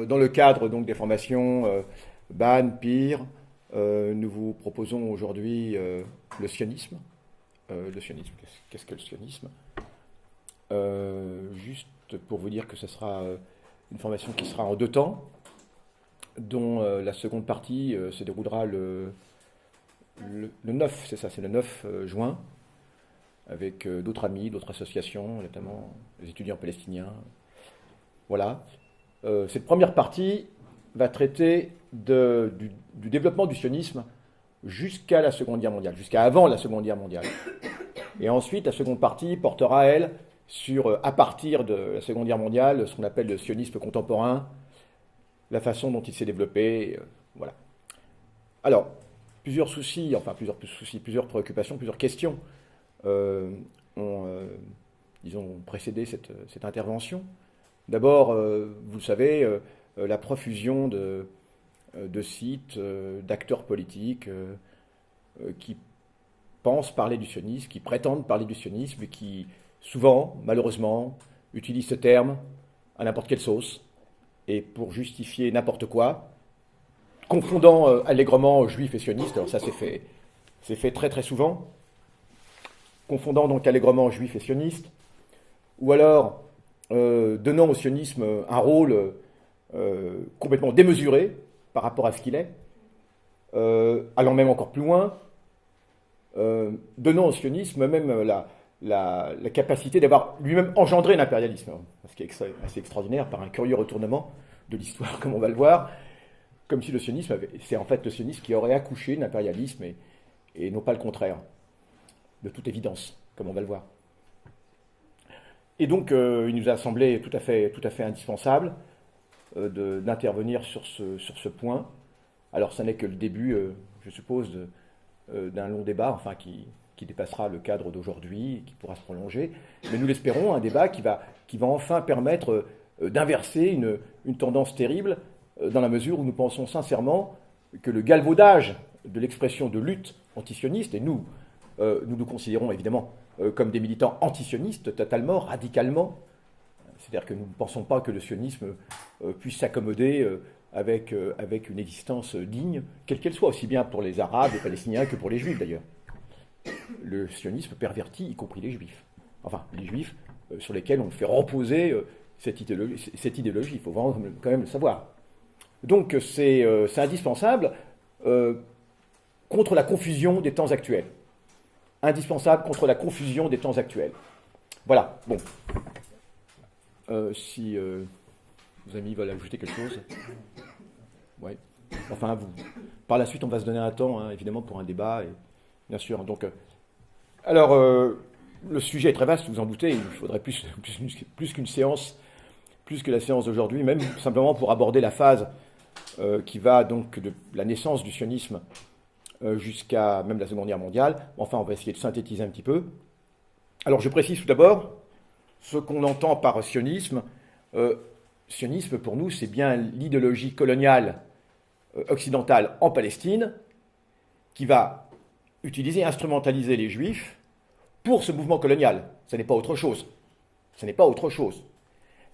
Dans le cadre donc des formations BAN, PIR, nous vous proposons aujourd'hui le sionisme. Le sionisme, qu'est-ce que le sionisme? Juste pour vous dire que ce sera une formation qui sera en 2 temps, dont la seconde partie se déroulera le 9, c'est ça, c'est le 9 juin, avec d'autres amis, d'autres associations, notamment les étudiants palestiniens. Voilà. Cette première partie va traiter du développement du sionisme jusqu'à la Seconde Guerre mondiale, jusqu'à avant la Seconde Guerre mondiale. Et ensuite, la seconde partie portera, elle, sur, à partir de la Seconde Guerre mondiale, ce qu'on appelle le sionisme contemporain, la façon dont il s'est développé, voilà. Alors, plusieurs préoccupations, plusieurs questions ont, disons, précédé cette intervention. D'abord, vous le savez, la profusion de sites, d'acteurs politiques qui pensent parler du sionisme, qui prétendent parler du sionisme, et qui, souvent, malheureusement, utilisent ce terme à n'importe quelle sauce, et pour justifier n'importe quoi, confondant allègrement juifs et sionistes. Alors ça, c'est fait très très souvent, confondant donc allègrement juifs et sionistes, ou alors donnant au sionisme un rôle complètement démesuré par rapport à ce qu'il est, allant même encore plus loin, donnant au sionisme même la capacité d'avoir lui-même engendré l'impérialisme, ce qui est assez extraordinaire par un curieux retournement de l'histoire, comme on va le voir, comme si le sionisme, c'est en fait le sionisme qui aurait accouché de l'impérialisme et non pas le contraire, de toute évidence, comme on va le voir. Et donc, il nous a semblé tout à fait indispensable d'intervenir sur ce point. Alors, ça n'est que le début, je suppose, d'un long débat, enfin, qui dépassera le cadre d'aujourd'hui, qui pourra se prolonger. Mais nous l'espérons, un débat qui va enfin permettre d'inverser une tendance terrible, dans la mesure où nous pensons sincèrement que le galvaudage de l'expression de lutte antisioniste, et nous nous considérons évidemment comme des militants antisionistes, totalement, radicalement. C'est-à-dire que nous ne pensons pas que le sionisme puisse s'accommoder avec une existence digne, quelle qu'elle soit, aussi bien pour les Arabes, les Palestiniens que pour les Juifs d'ailleurs. Le sionisme pervertit, y compris les Juifs. Enfin, les Juifs sur lesquels on fait reposer cette idéologie. Il faut vraiment quand même le savoir. Donc c'est indispensable contre la confusion des temps actuels. Indispensable contre la confusion des temps actuels. Voilà, bon. Si vos amis veulent ajouter quelque chose. Ouais. Enfin, par la suite, on va se donner un temps, hein, évidemment, pour un débat, et, bien sûr. Donc, alors, le sujet est très vaste, vous en doutez, il faudrait plus qu'une séance, plus que la séance d'aujourd'hui, même simplement pour aborder la phase qui va donc de la naissance du sionisme jusqu'à même la Seconde Guerre mondiale. Enfin, on va essayer de synthétiser un petit peu. Alors, je précise tout d'abord ce qu'on entend par sionisme. Sionisme, pour nous, c'est bien l'idéologie coloniale occidentale en Palestine qui va utiliser, instrumentaliser les Juifs pour ce mouvement colonial. Ce n'est pas autre chose. Ce n'est pas autre chose.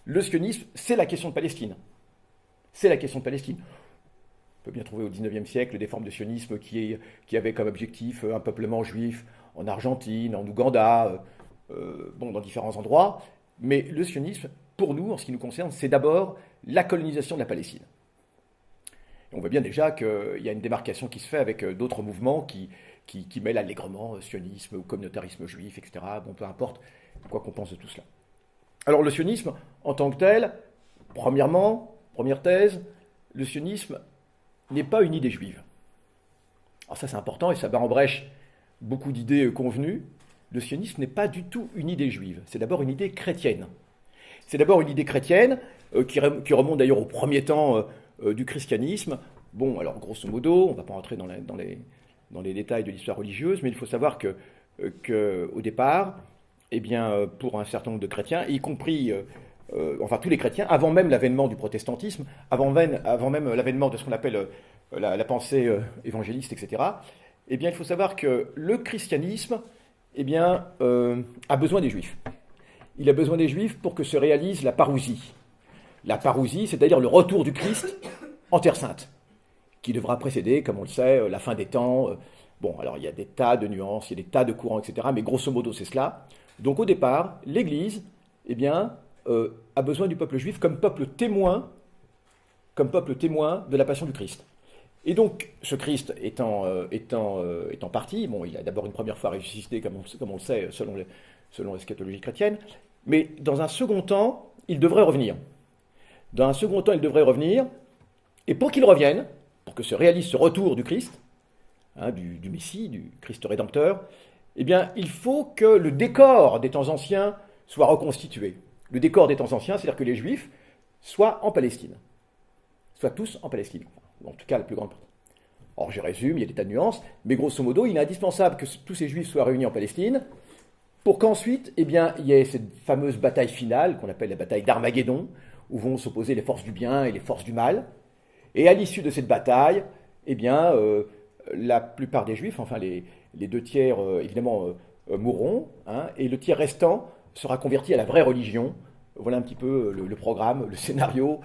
Le sionisme, c'est la question de Palestine. C'est la question de Palestine. On peut bien trouver au XIXe siècle des formes de sionisme qui avaient comme objectif un peuplement juif en Argentine, en Ouganda, dans différents endroits. Mais le sionisme, pour nous, en ce qui nous concerne, c'est d'abord la colonisation de la Palestine. Et on voit bien déjà qu'il y a une démarcation qui se fait avec d'autres mouvements qui mêlent allègrement sionisme ou communautarisme juif, etc. Bon, peu importe quoi qu'on pense de tout cela. Alors le sionisme, en tant que tel, première thèse, le sionisme n'est pas une idée juive. Alors ça c'est important et ça bat en brèche beaucoup d'idées convenues, le sionisme n'est pas du tout une idée juive. C'est d'abord une idée chrétienne. C'est d'abord une idée chrétienne qui remonte d'ailleurs au premier temps du christianisme. Bon, alors grosso modo, on ne va pas rentrer dans les détails de l'histoire religieuse, mais il faut savoir que au départ, eh bien, pour un certain nombre de chrétiens, y compris, enfin tous les chrétiens, avant même l'avènement du protestantisme, avant même l'avènement de ce qu'on appelle la pensée évangéliste, etc., eh bien, il faut savoir que le christianisme, eh bien, a besoin des juifs. Il a besoin des juifs pour que se réalise la parousie. La parousie, c'est-à-dire le retour du Christ en Terre Sainte, qui devra précéder, comme on le sait, la fin des temps. Bon, alors il y a des tas de nuances, il y a des tas de courants, etc., mais grosso modo, c'est cela. Donc au départ, l'Église, eh bien, a besoin du peuple juif comme peuple témoin de la passion du Christ. Et donc, ce Christ étant parti, bon, il a d'abord une première fois ressuscité, comme on le sait, selon l'eschatologie chrétienne, mais dans un second temps, il devrait revenir. Dans un second temps, il devrait revenir, et pour qu'il revienne, pour que se réalise ce retour du Christ, hein, du Messie, du Christ rédempteur, eh bien, il faut que le décor des temps anciens soit reconstitué. Le décor des temps anciens, c'est-à-dire que les Juifs soient en Palestine. Soient tous en Palestine. Ou en tout cas, la plus grande partie. Or, je résume, il y a des tas de nuances, mais grosso modo, il est indispensable que tous ces Juifs soient réunis en Palestine pour qu'ensuite, eh bien, il y ait cette fameuse bataille finale, qu'on appelle la bataille d'Armageddon, où vont s'opposer les forces du bien et les forces du mal. Et à l'issue de cette bataille, eh bien, la plupart des Juifs, enfin les 2 tiers, évidemment, mourront, hein, et le tiers restant sera converti à la vraie religion. Voilà un petit peu le programme, le scénario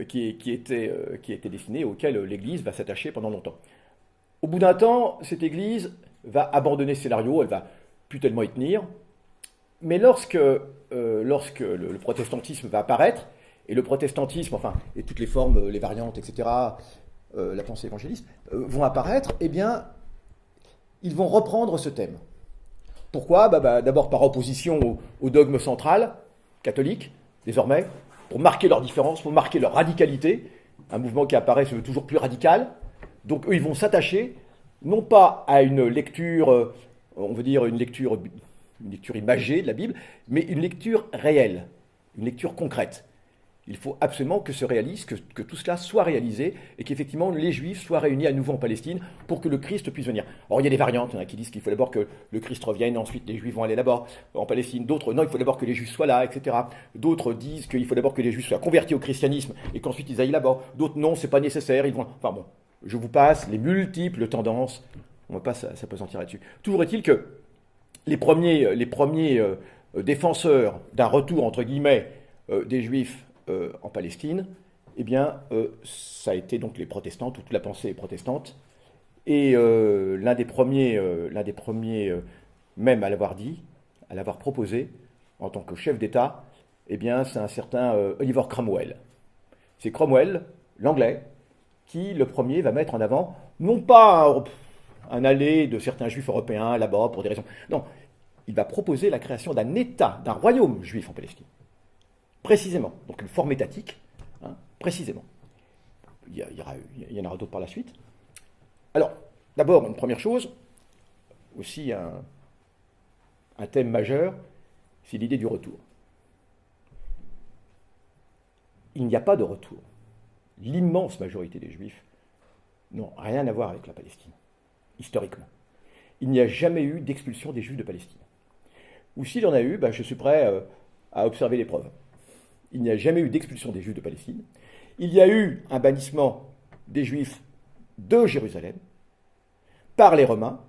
qui était dessiné, auquel l'Église va s'attacher pendant longtemps. Au bout d'un temps, cette Église va abandonner ce scénario, elle va plus tellement y tenir, mais lorsque le protestantisme va apparaître, et le protestantisme, enfin, et toutes les formes, les variantes, etc., la pensée évangéliste, vont apparaître, eh bien, ils vont reprendre ce thème. Pourquoi ? D'abord par opposition au dogme central, catholique, désormais, pour marquer leur différence, pour marquer leur radicalité. Un mouvement qui apparaît se veut toujours plus radical. Donc eux, ils vont s'attacher, non pas à une lecture, on veut dire une lecture imagée de la Bible, mais une lecture réelle, une lecture concrète. Il faut absolument que se réalise, que tout cela soit réalisé, et qu'effectivement les Juifs soient réunis à nouveau en Palestine pour que le Christ puisse venir. Or, il y a des variantes, il y en a qui disent qu'il faut d'abord que le Christ revienne, ensuite les Juifs vont aller là-bas, en Palestine. D'autres, non, il faut d'abord que les Juifs soient là, etc. D'autres disent qu'il faut d'abord que les Juifs soient convertis au christianisme, et qu'ensuite ils aillent là-bas. D'autres, non, c'est pas nécessaire, ils vont... Enfin bon, je vous passe les multiples tendances, on ne va pas s'appesantir là-dessus. Toujours est-il que les premiers défenseurs d'un retour, entre guillemets, des Juifs en Palestine, eh bien, ça a été donc les protestants, toute la pensée protestante. Et l'un des premiers même à l'avoir dit, à l'avoir proposé, en tant que chef d'État, eh bien, c'est un certain Oliver Cromwell. C'est Cromwell, l'anglais, qui, le premier, va mettre en avant, non pas un allée de certains juifs européens là-bas pour des raisons... Non, il va proposer la création d'un État, d'un royaume juif en Palestine. Précisément, donc une forme étatique, hein, précisément. Il y en aura d'autres par la suite. Alors, d'abord, une première chose, aussi un thème majeur, c'est l'idée du retour. Il n'y a pas de retour. L'immense majorité des Juifs n'ont rien à voir avec la Palestine, historiquement. Il n'y a jamais eu d'expulsion des Juifs de Palestine. Ou s'il y en a eu, je suis prêt à observer les preuves. Il n'y a jamais eu d'expulsion des Juifs de Palestine. Il y a eu un bannissement des Juifs de Jérusalem par les Romains,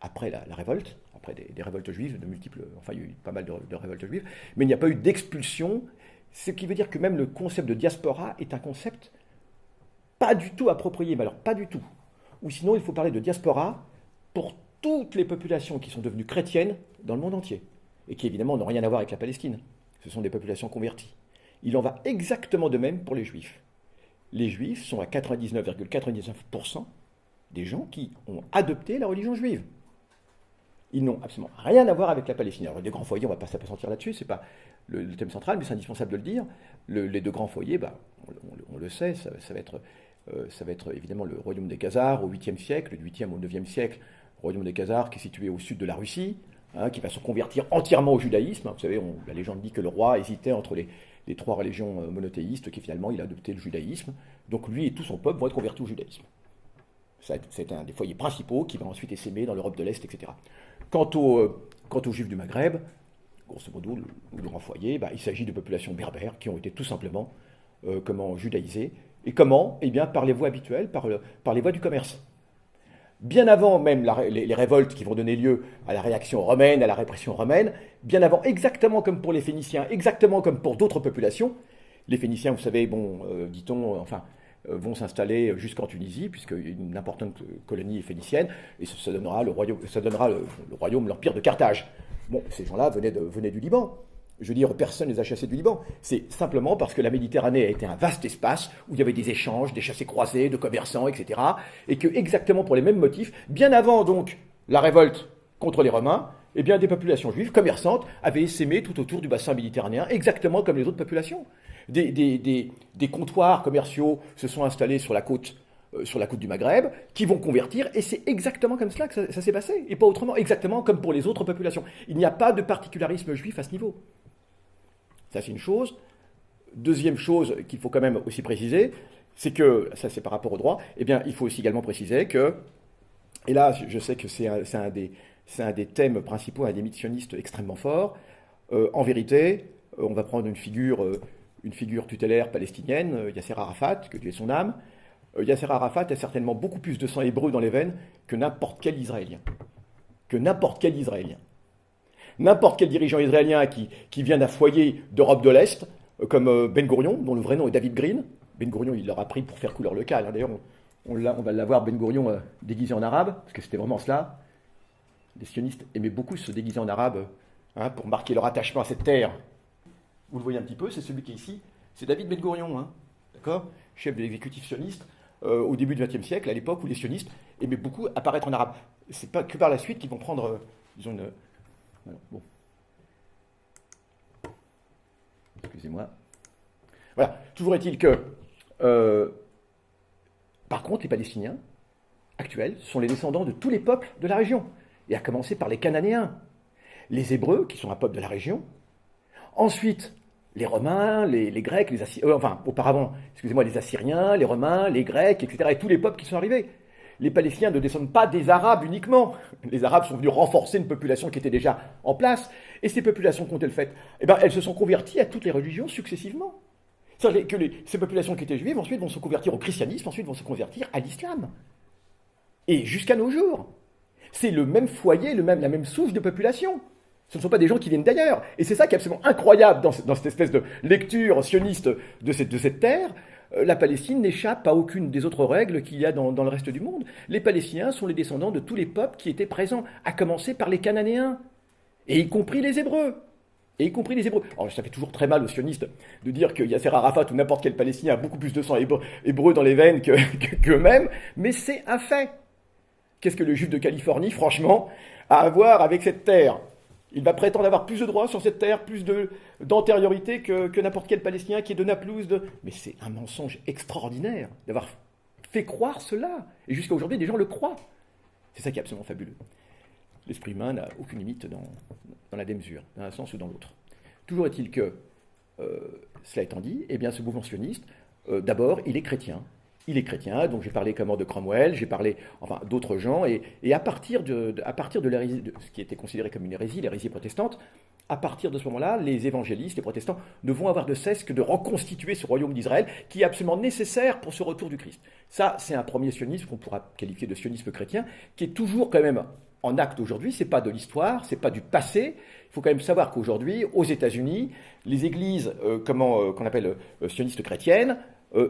après la révolte, après des révoltes juives, de multiples, enfin il y a eu pas mal de révoltes juives, mais il n'y a pas eu d'expulsion, ce qui veut dire que même le concept de diaspora est un concept pas du tout approprié, mais alors pas du tout. Ou sinon il faut parler de diaspora pour toutes les populations qui sont devenues chrétiennes dans le monde entier, et qui évidemment n'ont rien à voir avec la Palestine. Ce sont des populations converties. Il en va exactement de même pour les Juifs. Les Juifs sont à 99,99% des gens qui ont adopté la religion juive. Ils n'ont absolument rien à voir avec la Palestine. Alors, les 2 grands foyers, on ne va pas s'appesantir là-dessus, ce n'est pas le thème central, mais c'est indispensable de le dire. Les 2 grands foyers, on le sait, ça va être évidemment le royaume des Khazars au 8e siècle, du 8e au 9e siècle, royaume des Khazars qui est situé au sud de la Russie, hein, qui va se convertir entièrement au judaïsme. Vous savez, la légende dit que le roi hésitait entre les trois religions monothéistes, qui finalement il a adopté le judaïsme. Donc lui et tout son peuple vont être convertis au judaïsme. C'est un des foyers principaux qui va ensuite essaimer dans l'Europe de l'Est, etc. Quant aux Juifs du Maghreb, grosso modo, le grand foyer, il s'agit de populations berbères qui ont été tout simplement judaïsées. Et comment? Eh bien, par les voies habituelles, par les voies du commerce. Bien avant même les révoltes qui vont donner lieu à la réaction romaine, à la répression romaine, bien avant, exactement comme pour les Phéniciens, exactement comme pour d'autres populations, les Phéniciens, vous savez, dit-on, vont s'installer jusqu'en Tunisie, puisque une importante colonie phénicienne, et ça donnera le royaume, l'empire de Carthage. Bon, ces gens-là venaient du Liban. Je veux dire, personne ne les a chassés du Liban. C'est simplement parce que la Méditerranée a été un vaste espace où il y avait des échanges, des chassés-croisés, de commerçants, etc. Et que, exactement pour les mêmes motifs, bien avant donc la révolte contre les Romains, eh bien, des populations juives commerçantes avaient essaimé tout autour du bassin méditerranéen, exactement comme les autres populations. Des comptoirs commerciaux se sont installés sur la côte du Maghreb, qui vont convertir, et c'est exactement comme cela que ça s'est passé, et pas autrement, exactement comme pour les autres populations. Il n'y a pas de particularisme juif à ce niveau. Ça, c'est une chose. Deuxième chose qu'il faut quand même aussi préciser, c'est que, ça c'est par rapport au droit, eh bien, il faut aussi également préciser que, et là, je sais que c'est un des thèmes principaux, un des mythes sionistes extrêmement forts, en vérité, on va prendre une figure tutélaire palestinienne, Yasser Arafat, que Dieu ait son âme. Yasser Arafat a certainement beaucoup plus de sang hébreu dans les veines que n'importe quel Israélien. N'importe quel dirigeant israélien qui vient d'un foyer d'Europe de l'Est, comme Ben Gourion, dont le vrai nom est David Green. Ben Gourion, il l'aura pris pour faire couleur locale. Hein. D'ailleurs, on va l'avoir, Ben Gourion, déguisé en arabe, parce que c'était vraiment cela. Les sionistes aimaient beaucoup se déguiser en arabe, pour marquer leur attachement à cette terre. Vous le voyez un petit peu, c'est celui qui est ici. C'est David Ben Gourion, hein, d'accord, chef de l'exécutif sioniste, au début du XXe siècle, à l'époque où les sionistes aimaient beaucoup apparaître en arabe. C'est pas que par la suite qu'ils vont prendre, disons, une... Voilà, bon. Excusez-moi. Voilà, toujours est-il que, par contre, les Palestiniens actuels sont les descendants de tous les peuples de la région, et à commencer par les Cananéens, les Hébreux, qui sont un peuple de la région, ensuite les Romains, les Grecs, les Assyriens, auparavant, excusez-moi, les Assyriens, les Romains, les Grecs, etc., et tous les peuples qui sont arrivés. Les Palestiniens ne descendent pas des Arabes uniquement. Les Arabes sont venus renforcer une population qui était déjà en place. Et ces populations qu'ont-elles fait? Eh bien, elles se sont converties à toutes les religions successivement. C'est-à-dire que ces populations qui étaient juives, ensuite vont se convertir au christianisme, ensuite vont se convertir à l'islam. Et jusqu'à nos jours. C'est le même foyer, la même souche de population. Ce ne sont pas des gens qui viennent d'ailleurs. Et c'est ça qui est absolument incroyable dans cette espèce de lecture sioniste de cette terre. La Palestine n'échappe à aucune des autres règles qu'il y a dans le reste du monde. Les Palestiniens sont les descendants de tous les peuples qui étaient présents, à commencer par les Cananéens, et y compris les Hébreux. Alors ça fait toujours très mal aux sionistes de dire que Yasser Arafat ou n'importe quel Palestinien a beaucoup plus de sang hébreu dans les veines qu'eux-mêmes, mais c'est un fait. Qu'est-ce que le juif de Californie, franchement, a à voir avec cette terre? Il va prétendre avoir plus de droits sur cette terre, plus d'antériorité que n'importe quel Palestinien qui est de Naplouse. Mais c'est un mensonge extraordinaire d'avoir fait croire cela. Et jusqu'à aujourd'hui, des gens le croient. C'est ça qui est absolument fabuleux. L'esprit humain n'a aucune limite dans la démesure, dans un sens ou dans l'autre. Toujours est-il que, cela étant dit, eh bien, ce mouvement sioniste, d'abord, il est chrétien. Donc j'ai parlé comment de Cromwell, j'ai parlé d'autres gens, et à partir de l'hérésie, ce qui était considéré comme une hérésie, l'hérésie protestante, à partir de ce moment-là, les évangélistes, les protestants, ne vont avoir de cesse que de reconstituer ce royaume d'Israël, qui est absolument nécessaire pour ce retour du Christ. Ça, c'est un premier sionisme qu'on pourra qualifier de sionisme chrétien, qui est toujours quand même en acte aujourd'hui. C'est pas de l'histoire, c'est pas du passé. Il faut quand même savoir qu'aujourd'hui, aux États-Unis, les églises, qu'on appelle sionistes chrétiennes,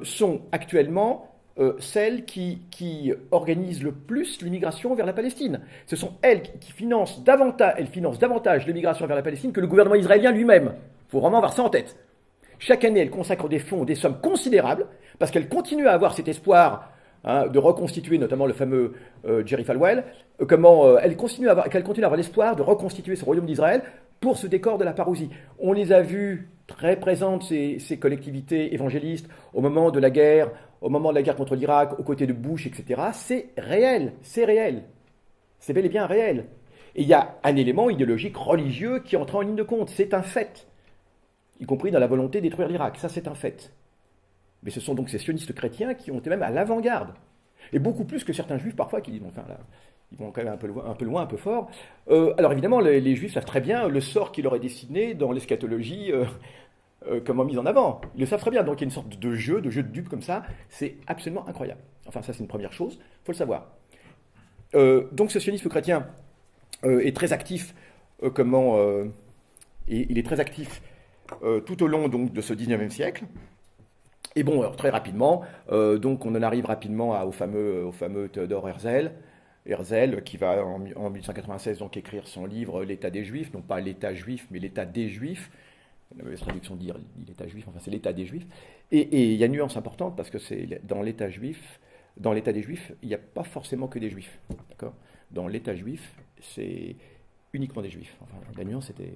sont actuellement celles qui organisent le plus l'immigration vers la Palestine. Ce sont elles qui financent davantage l'immigration vers la Palestine que le gouvernement israélien lui-même. Il faut vraiment avoir ça en tête. Chaque année, elles consacrent des fonds, des sommes considérables, parce qu'elles continuent à avoir cet espoir de reconstituer, notamment le fameux Jerry Falwell, qu'elles continuent à avoir l'espoir de reconstituer ce royaume d'Israël pour ce décor de la parousie. On les a vues très présentes, ces collectivités évangélistes, au moment de la guerre contre l'Irak, aux côtés de Bush, etc. C'est réel. C'est bel et bien réel. Et il y a un élément idéologique religieux qui entre en ligne de compte. C'est un fait. Y compris dans la volonté de détruire l'Irak. Ça, c'est un fait. Mais ce sont donc ces sionistes chrétiens qui ont été même à l'avant-garde. Et beaucoup plus que certains juifs parfois qui disent, bon, enfin là, ils vont quand même un peu loin, un peu fort. Alors évidemment, les juifs savent très bien le sort qui leur est destiné dans l'eschatologie comment mise en avant. Ils le savent très bien. Donc il y a une sorte de jeu de dupe comme ça. C'est absolument incroyable. Enfin, ça, c'est une première chose. Il faut le savoir. Donc ce sionisme chrétien est très actif. Il est très actif tout au long donc, de ce 19e siècle. Et bon, alors, très rapidement, donc on en arrive rapidement au fameux Théodore Herzl. Herzl qui va en 1896 donc écrire son livre L'État des Juifs, non pas l'État juif, mais l'État des Juifs. La mauvaise traduction dit l'État juif, enfin c'est l'État des Juifs. Et il y a une nuance importante parce que c'est dans l'État juif, dans l'État des Juifs, il n'y a pas forcément que des Juifs, d'accord. Dans l'État juif, c'est uniquement des Juifs. Enfin, la nuance était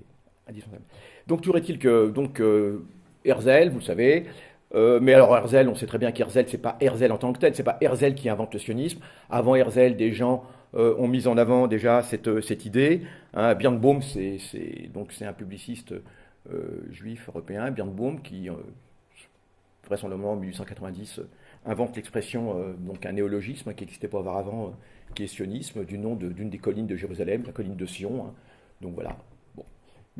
indispensable. Donc toujours est-il que Herzl, vous le savez. Mais alors Herzl, on sait très bien qu'Herzl, c'est pas Herzl en tant que tel, c'est pas Herzl qui invente le sionisme. Avant Herzl, des gens ont mis en avant déjà cette idée. Hein. Birnbaum, c'est un publiciste juif européen, Birnbaum, qui vraisemblablement en 1890 invente l'expression, donc un néologisme qui n'existait pas auparavant, qui est sionisme, du nom d'une des collines de Jérusalem, la colline de Sion. Hein. Donc voilà.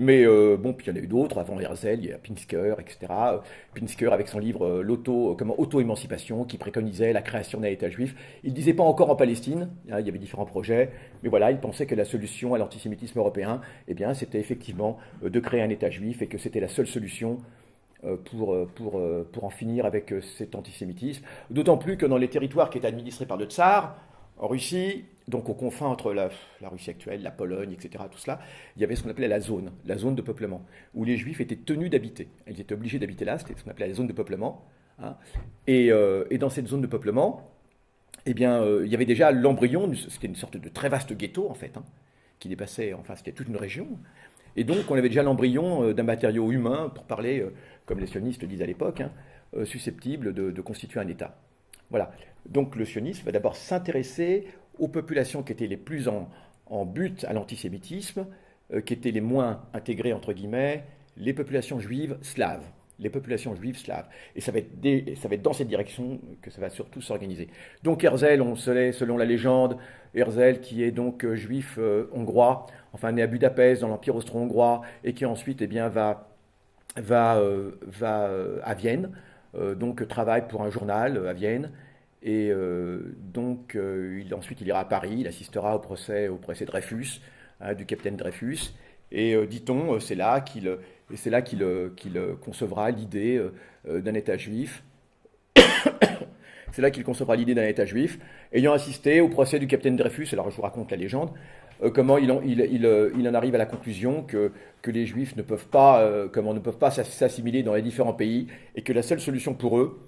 Mais bon, puis il y en a eu d'autres, avant Herzl, il y a Pinsker, etc. Pinsker avec son livre Auto-émancipation, qui préconisait la création d'un État juif. Il ne disait pas encore en Palestine, hein, il y avait différents projets, mais voilà, il pensait que la solution à l'antisémitisme européen, eh bien, c'était effectivement de créer un État juif et que c'était la seule solution pour en finir avec cet antisémitisme. D'autant plus que dans les territoires qui étaient administrés par le tsar, en Russie, donc aux confins entre la Russie actuelle, la Pologne, etc., tout cela, il y avait ce qu'on appelait la zone de peuplement, où les Juifs étaient tenus d'habiter. Ils étaient obligés d'habiter là, c'était ce qu'on appelait la zone de peuplement. Hein. Et dans cette zone de peuplement, eh bien, il y avait déjà l'embryon, c'était une sorte de très vaste ghetto, en fait, hein, qui dépassait, enfin, c'était toute une région. Et donc, on avait déjà l'embryon d'un matériau humain, pour parler, comme les sionistes disent à l'époque, hein, susceptible de constituer un État. Voilà. Donc le sionisme va d'abord s'intéresser aux populations qui étaient les plus en but à l'antisémitisme, qui étaient les moins intégrées, entre guillemets, les populations juives slaves. Les populations juives slaves. Et ça va être dans cette direction que ça va surtout s'organiser. Donc Herzl, on sait, selon la légende, Herzl qui est donc juif hongrois, enfin né à Budapest dans l'Empire austro-hongrois, et qui ensuite eh bien, va à Vienne, donc travaille pour un journal à Vienne. Et ensuite il ira à Paris, il assistera au procès Dreyfus, hein, du capitaine Dreyfus. Et dit-on, c'est là qu'il concevra l'idée d'un État juif. C'est là qu'il concevra l'idée d'un État juif, ayant assisté au procès du capitaine Dreyfus. Alors je vous raconte la légende, comment il en arrive à la conclusion que les Juifs ne peuvent pas s'assimiler dans les différents pays, et que la seule solution pour eux,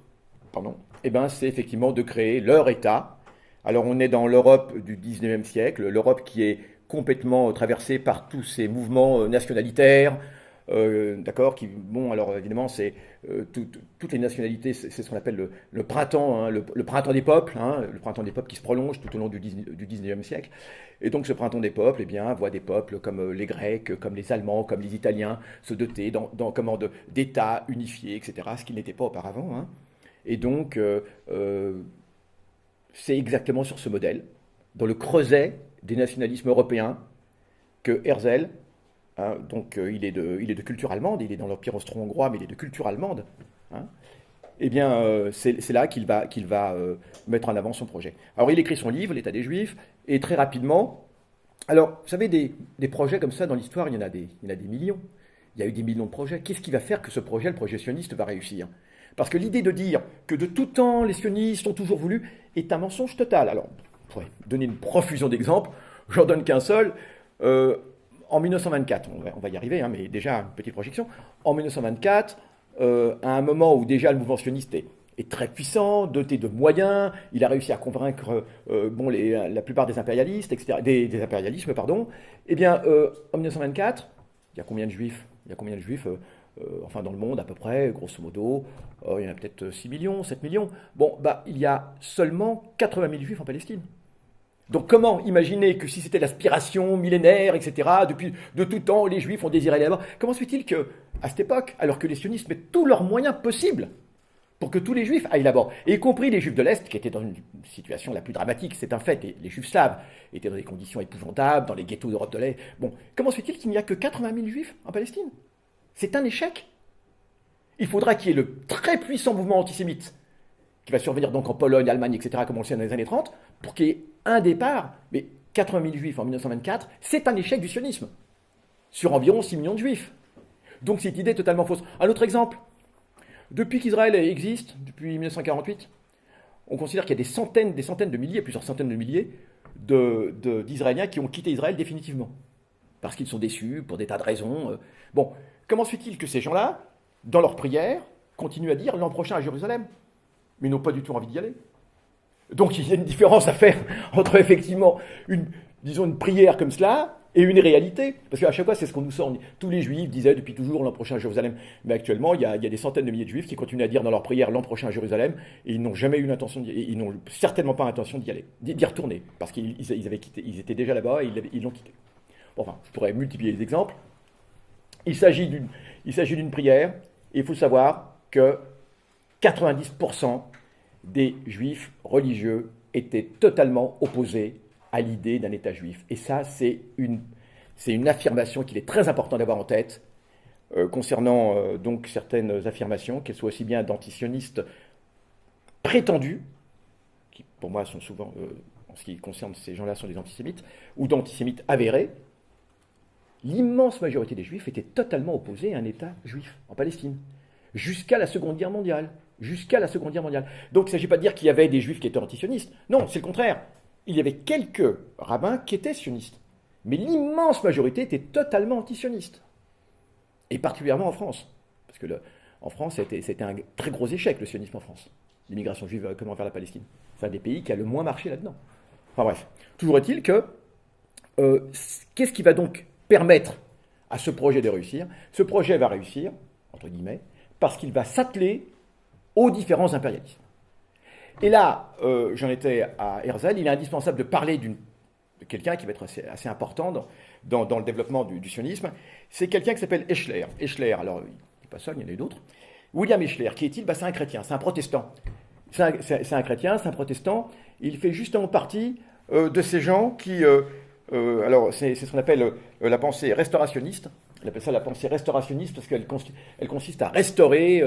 c'est effectivement de créer leur État. Alors on est dans l'Europe du 19e siècle, l'Europe qui est complètement traversée par tous ces mouvements nationalitaires, d'accord, alors évidemment, c'est toutes les nationalités, c'est ce qu'on appelle le printemps, hein, le printemps des peuples, hein, le printemps des peuples qui se prolonge tout au long du 19e siècle. Et donc ce printemps des peuples, eh bien, voit des peuples comme les Grecs, comme les Allemands, comme les Italiens se doter d'États unifiés, etc., ce qui n'était pas auparavant. Hein. Et donc, c'est exactement sur ce modèle, dans le creuset des nationalismes européens, que Herzl, hein, donc il est de culture allemande, il est dans l'Empire austro-hongrois, mais il est de culture allemande, hein, eh bien, c'est là qu'il va mettre en avant son projet. Alors, il écrit son livre, L'État des Juifs, et très rapidement, alors, vous savez, des projets comme ça dans l'histoire, il y en a des millions. Il y a eu des millions de projets. Qu'est-ce qui va faire que ce projet, le projet sioniste, va réussir ? Parce que l'idée de dire que de tout temps, les sionistes ont toujours voulu est un mensonge total. Alors, on pourrait donner une profusion d'exemples, j'en donne qu'un seul. En 1924, on va y arriver, hein, mais déjà une petite projection. En 1924, à un moment où déjà le mouvement sioniste est très puissant, doté de moyens, il a réussi à convaincre la plupart des impérialistes, etc., des impérialismes, pardon. Eh bien, en 1924, il y a combien de juifs dans le monde à peu près, grosso modo, il y en a peut-être 6 millions, 7 millions. Bon, il y a seulement 80 000 juifs en Palestine. Donc comment imaginer que si c'était l'aspiration millénaire, etc., depuis de tout temps, les Juifs ont désiré aller là-bas, comment se fait-il qu'à cette époque, alors que les sionistes mettent tous leurs moyens possibles pour que tous les Juifs aillent là-bas, et y compris les Juifs de l'Est, qui étaient dans une situation la plus dramatique, c'est un fait, et les Juifs slaves étaient dans des conditions épouvantables, dans les ghettos d'Europe de l'Est. Bon, comment se fait-il qu'il n'y a que 80 000 Juifs en Palestine? C'est un échec. Il faudra qu'il y ait le très puissant mouvement antisémite, qui va survenir donc en Pologne, Allemagne, etc., comme on le sait dans les années 30, pour qu'il y ait un départ. Mais 80 000 Juifs en 1924, c'est un échec du sionisme, sur environ 6 millions de Juifs. Donc cette idée est totalement fausse. Un autre exemple. Depuis qu'Israël existe, depuis 1948, on considère qu'il y a des centaines de milliers, plusieurs centaines de milliers d'Israéliens qui ont quitté Israël définitivement. Parce qu'ils sont déçus, pour des tas de raisons. Bon, comment se fait-il que ces gens-là, dans leurs prières, continuent à dire l'an prochain à Jérusalem, mais ils n'ont pas du tout envie d'y aller? Donc il y a une différence à faire entre effectivement une prière comme cela et une réalité. Parce qu'à chaque fois, c'est ce qu'on nous sort. Tous les Juifs disaient depuis toujours l'an prochain à Jérusalem. Mais actuellement, il y a des centaines de milliers de Juifs qui continuent à dire dans leur prière l'an prochain à Jérusalem, et ils n'ont jamais eu l'intention, ils n'ont certainement pas l'intention d'y aller, d'y retourner, parce qu'ils avaient quitté, ils étaient déjà là-bas et ils l'ont quitté. Bon, enfin, je pourrais multiplier les exemples. Il s'agit d'une prière, et il faut savoir que 90% des Juifs religieux étaient totalement opposés à l'idée d'un État juif. Et ça, c'est une affirmation qu'il est très important d'avoir en tête concernant donc certaines affirmations, qu'elles soient aussi bien d'antisionistes prétendus, qui pour moi sont souvent, en ce qui concerne ces gens-là, sont des antisémites, ou d'antisémites avérés. L'immense majorité des Juifs étaient totalement opposés à un État juif en Palestine, jusqu'à la Seconde Guerre mondiale. Jusqu'à la Seconde Guerre mondiale. Donc il ne s'agit pas de dire qu'il y avait des Juifs qui étaient antisionistes. Non, c'est le contraire. Il y avait quelques rabbins qui étaient sionistes. Mais l'immense majorité était totalement antisioniste. Et particulièrement en France. Parce que en France, c'était un très gros échec, le sionisme en France. L'immigration juive vers la Palestine. C'est un des pays qui a le moins marché là-dedans. Enfin bref. Toujours est-il que, qu'est-ce qui va donc permettre à ce projet de réussir? Ce projet va réussir, entre guillemets, parce qu'il va s'atteler aux différents impérialismes. Et là, j'en étais à Herzl, il est indispensable de parler de quelqu'un qui va être assez important dans le développement du sionisme. C'est quelqu'un qui s'appelle Eschler. Eschler, alors, il n'est pas seul, il y en a eu d'autres. William Eschler, qui est-il? C'est un chrétien, c'est un protestant. C'est un chrétien, c'est un protestant. Il fait justement partie de ces gens qui... alors, c'est ce qu'on appelle la pensée restaurationniste. On appelle ça la pensée restaurationniste parce qu'elle consiste à restaurer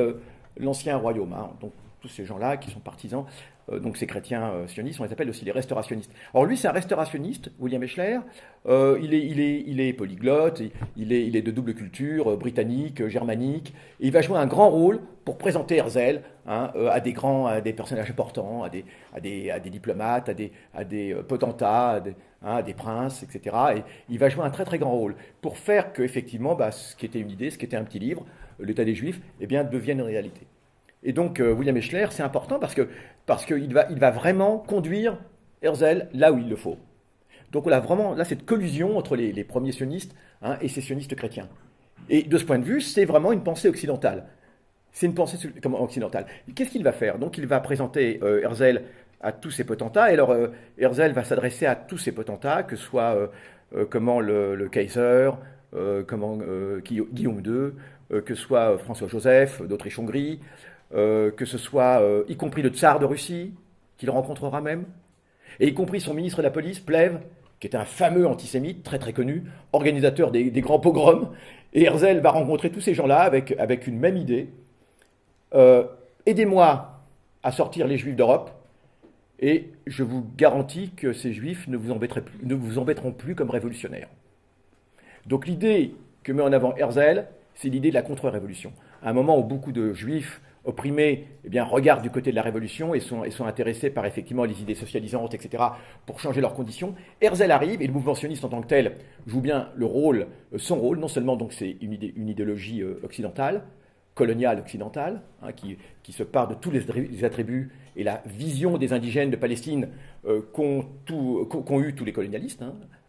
l'ancien royaume. Hein. Donc, tous ces gens-là qui sont partisans, donc ces chrétiens sionistes, on les appelle aussi les restaurationnistes. Alors lui, c'est un restaurationniste, William Eschler. Il est polyglotte, il est de double culture, britannique, germanique. Et il va jouer un grand rôle pour présenter Herzl à des personnages importants, à des diplomates, à des potentats, à des princes, etc. Et il va jouer un très très grand rôle pour faire que effectivement, ce qui était une idée, ce qui était un petit livre, l'État des Juifs, eh bien, devienne une réalité. Et donc, William Eschler, c'est important parce qu'il va vraiment conduire Herzl là où il le faut. Donc, on a vraiment là cette collusion entre les premiers sionistes et ces sionistes chrétiens. Et de ce point de vue, c'est vraiment une pensée occidentale. C'est une pensée occidentale. Qu'est-ce qu'il va faire? Donc, il va présenter Herzl à tous ces potentats. Et alors, Herzl va s'adresser à tous ces potentats, que ce soit le Kaiser, Guillaume II, que ce soit François-Joseph d'Autriche-Hongrie, que ce soit y compris le tsar de Russie, qu'il rencontrera même, et y compris son ministre de la police, Plehve, qui est un fameux antisémite, très très connu, organisateur des grands pogroms. Et Herzl va rencontrer tous ces gens-là avec une même idée. Aidez-moi à sortir les Juifs d'Europe, et je vous garantis que ces Juifs ne vous embêteront plus comme révolutionnaires. Donc l'idée que met en avant Herzl, c'est l'idée de la contre-révolution. À un moment où beaucoup de Juifs opprimés regardent du côté de la révolution et sont intéressés par effectivement les idées socialisantes, etc., pour changer leurs conditions. Herzl arrive, et le mouvement sioniste en tant que tel joue bien son rôle, non seulement donc c'est une idéologie occidentale, coloniale occidentale, qui se part de tous les attributs et la vision des indigènes de Palestine qu'ont eu tous les colonialistes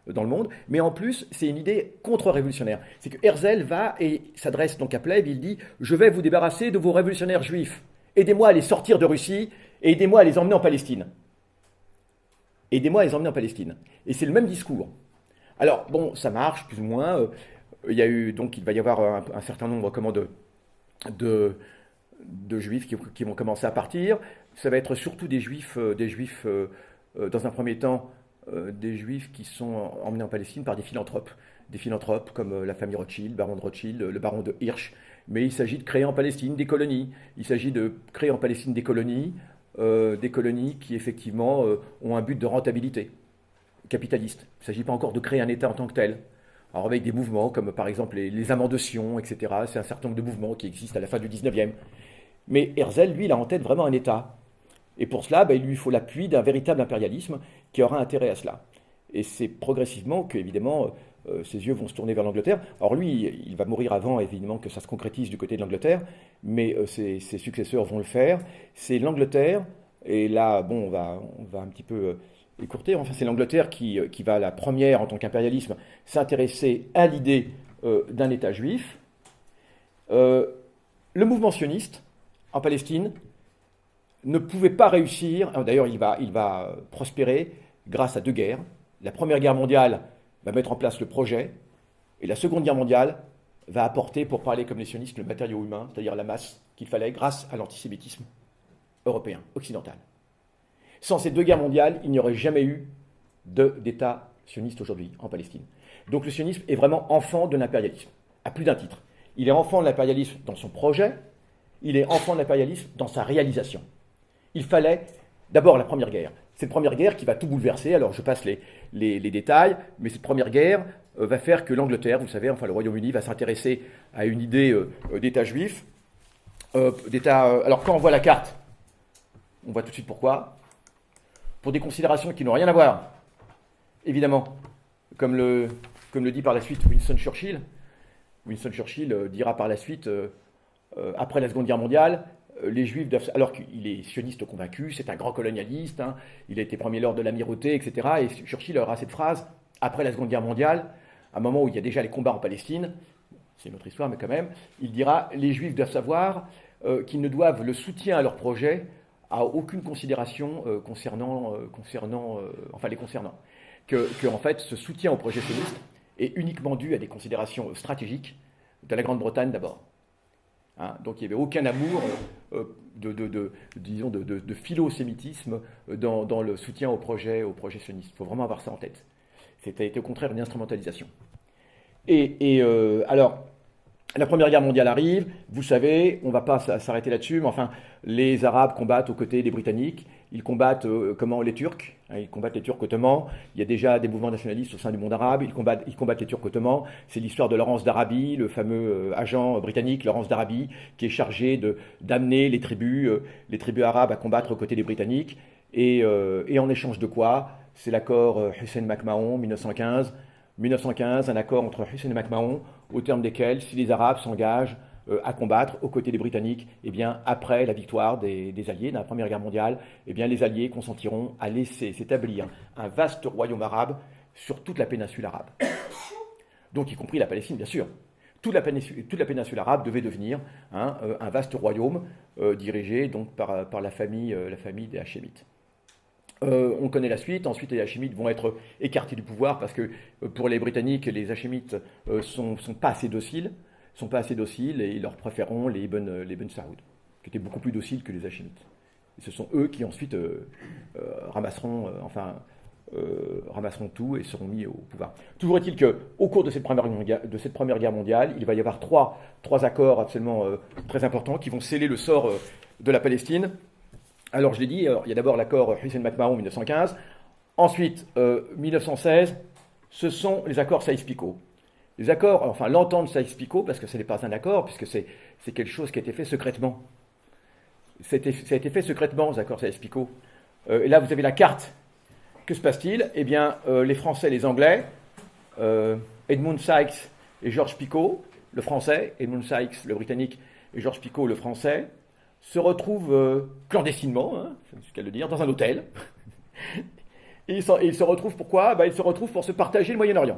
dans le monde, mais en plus, c'est une idée contre-révolutionnaire. C'est que Herzl va et s'adresse donc à Plehve, il dit « Je vais vous débarrasser de vos révolutionnaires juifs. Aidez-moi à les sortir de Russie et aidez-moi à les emmener en Palestine. » aidez-moi à les emmener en Palestine. Et c'est le même discours. Alors, bon, ça marche, plus ou moins. Donc, il va y avoir un certain nombre de, de juifs qui vont commencer à partir. Ça va être surtout des juifs dans un premier temps, des juifs qui sont emmenés en Palestine par des philanthropes comme la famille Rothschild, le baron de Rothschild, le baron de Hirsch. Mais il s'agit de créer en Palestine des colonies. Il s'agit de créer en Palestine des colonies qui effectivement ont un but de rentabilité capitaliste. Il ne s'agit pas encore de créer un État en tant que tel. Alors avec des mouvements comme par exemple les amants de Sion, etc. C'est un certain nombre de mouvements qui existent à la fin du 19e. Mais Herzl, lui, il a en tête vraiment un État. Et pour cela, il lui faut l'appui d'un véritable impérialisme qui aura intérêt à cela. Et c'est progressivement que, évidemment, ses yeux vont se tourner vers l'Angleterre. Alors lui, il va mourir avant, évidemment, que ça se concrétise du côté de l'Angleterre, mais ses successeurs vont le faire. C'est l'Angleterre, et là, bon, on va un petit peu écourter, enfin c'est l'Angleterre qui va la première, en tant qu'impérialisme, s'intéresser à l'idée d'un État juif. Le mouvement sioniste, en Palestine, ne pouvait pas réussir. D'ailleurs, il va prospérer grâce à deux guerres. La Première Guerre mondiale va mettre en place le projet, et la Seconde Guerre mondiale va apporter, pour parler comme les sionistes, le matériau humain, c'est-à-dire la masse qu'il fallait grâce à l'antisémitisme européen, occidental. Sans ces deux guerres mondiales, il n'y aurait jamais eu d'État sioniste aujourd'hui en Palestine. Donc le sionisme est vraiment enfant de l'impérialisme, à plus d'un titre. Il est enfant de l'impérialisme dans son projet, il est enfant de l'impérialisme dans sa réalisation. Il fallait d'abord la Première Guerre. Cette Première Guerre qui va tout bouleverser, alors je passe les détails, mais cette Première Guerre va faire que l'Angleterre, vous savez, enfin le Royaume-Uni, va s'intéresser à une idée d'État juif. Alors quand on voit la carte, on voit tout de suite pourquoi. Pour des considérations qui n'ont rien à voir, évidemment, comme le dit par la suite Winston Churchill. Winston Churchill dira par la suite, après la Seconde Guerre mondiale, les Juifs doivent... Alors qu'il est sioniste convaincu, c'est un grand colonialiste, hein, il a été premier lord de l'amirauté, etc. Et Churchill aura cette phrase, après la Seconde Guerre mondiale, à un moment où il y a déjà les combats en Palestine, c'est une autre histoire, mais quand même, il dira, les Juifs doivent savoir qu'ils ne doivent le soutien à leur projet à aucune considération les concernant. Que en fait, ce soutien au projet sioniste est uniquement dû à des considérations stratégiques de la Grande-Bretagne d'abord. Hein, donc il n'y avait aucun amour de philo-sémitisme dans le soutien au projet sioniste. Il faut vraiment avoir ça en tête. C'était au contraire une instrumentalisation. Alors, la Première Guerre mondiale arrive, vous savez, on ne va pas s'arrêter là-dessus, mais enfin, les Arabes combattent aux côtés des Britanniques, ils combattent les Turcs, hein, ils combattent les Turcs ottomans, il y a déjà des mouvements nationalistes au sein du monde arabe, ils combattent les Turcs ottomans, c'est l'histoire de Laurence d'Arabie, le fameux agent britannique Laurence d'Arabie, qui est chargé d'amener les tribus arabes à combattre aux côtés des Britanniques, et en échange de quoi? C'est l'accord Hussein-McMahon, 1915, un accord entre Hussein et McMahon, au terme desquels, si les Arabes s'engagent à combattre aux côtés des Britanniques, eh bien, après la victoire des Alliés dans la Première Guerre mondiale, eh bien, les Alliés consentiront à laisser s'établir un vaste royaume arabe sur toute la péninsule arabe. Donc, y compris la Palestine, bien sûr. Toute la péninsule arabe devait devenir un vaste royaume dirigé donc, par la famille des Hachémites. On connaît la suite. Ensuite, les Hachémites vont être écartés du pouvoir parce que pour les Britanniques, les Hachémites sont pas assez dociles, et ils leur préféreront les Ibn Saoud, qui étaient beaucoup plus dociles que les Hachémites. Et ce sont eux qui ensuite ramasseront tout et seront mis au pouvoir. Toujours est-il qu'au cours de cette première guerre mondiale, il va y avoir trois accords absolument très importants qui vont sceller le sort de la Palestine. Alors, je l'ai dit, il y a d'abord l'accord Hussein-McMahon 1915. Ensuite, 1916, ce sont les accords Saïs-Picot. Les accords, enfin l'entente Saïs-Picot, parce que ce n'est pas un accord, puisque c'est quelque chose qui a été fait secrètement. Ça a été fait secrètement, les accords Saïs-Picot. Et là, vous avez la carte. Que se passe-t-il? Eh bien, les Français et les Anglais, Edmund Sykes et George Picot, le Français, Edmund Sykes, le Britannique, et George Picot, le Français, se retrouvent clandestinement, c'est ce qu'elle veut dire, dans un hôtel. Et ils se retrouvent pourquoi? Ils se retrouvent pour se partager le Moyen-Orient.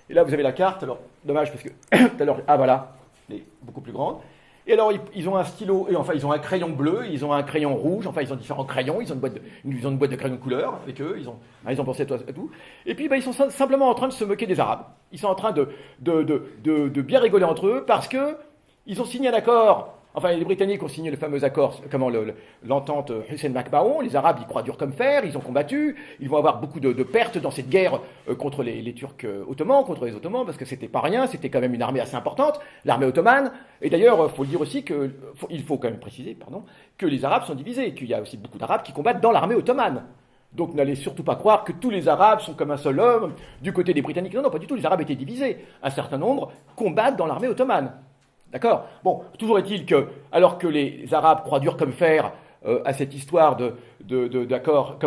Et là, vous avez la carte. Alors, dommage parce que tout à l'heure, voilà, elle est beaucoup plus grande. Et alors, ils ont un stylo, et enfin, ils ont un crayon bleu, ils ont un crayon rouge, enfin, ils ont différents crayons, ils ont une boîte de crayons de couleur avec eux, ils ont pensé à tout. Et puis, ils sont simplement en train de se moquer des Arabes. Ils sont en train de bien rigoler entre eux parce que ils ont signé un accord. Enfin, les Britanniques ont signé le fameux accord, l'entente Hussein-Macmahon. Les Arabes y croient dur comme fer, ils ont combattu. Ils vont avoir beaucoup de pertes dans cette guerre contre les Turcs ottomans, contre les Ottomans, parce que c'était pas rien, c'était quand même une armée assez importante, l'armée ottomane. Et d'ailleurs, il faut le dire aussi il faut quand même préciser, que les Arabes sont divisés, qu'il y a aussi beaucoup d'Arabes qui combattent dans l'armée ottomane. Donc n'allez surtout pas croire que tous les Arabes sont comme un seul homme du côté des Britanniques. Non, non, pas du tout. Les Arabes étaient divisés. Un certain nombre combattent dans l'armée ottomane. D'accord? Bon, toujours est-il que, alors que les Arabes croient dur comme fer à cette histoire d'accord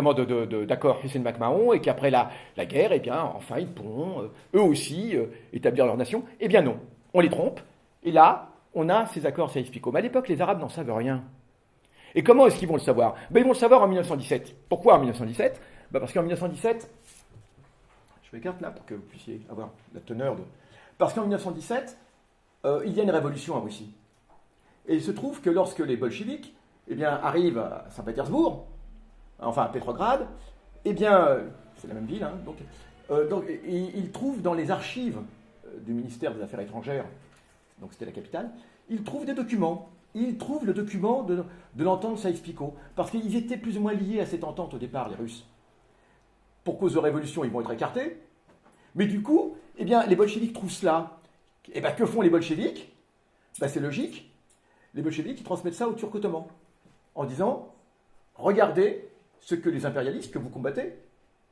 Hussein-Macmahon, et qu'après la guerre, eh bien, enfin, ils pourront eux aussi établir leur nation. Eh bien non, on les trompe. Et là, on a ces accords Sykes-Picot. Mais à l'époque, les Arabes n'en savent rien. Et comment est-ce qu'ils vont le savoir? Ben, ils vont le savoir en 1917. Pourquoi en 1917? Ben, parce qu'en 1917, je m'écarte là pour que vous puissiez avoir la teneur de... Parce qu'en 1917, il y a une révolution en Russie. Et il se trouve que lorsque les bolcheviks arrivent à Saint-Pétersbourg, enfin à Pétrograd, c'est la même ville, donc ils trouvent dans les archives du ministère des Affaires étrangères, donc c'était la capitale, ils trouvent des documents. Ils trouvent le document de l'entente Sykes-Picot, parce qu'ils étaient plus ou moins liés à cette entente au départ, les Russes. Pour cause de révolution, ils vont être écartés, mais du coup, les bolcheviks trouvent cela. Et que font les bolcheviks? C'est logique. Les bolcheviks, ils transmettent ça aux Turcs ottomans, en disant, regardez ce que les impérialistes que vous combattez,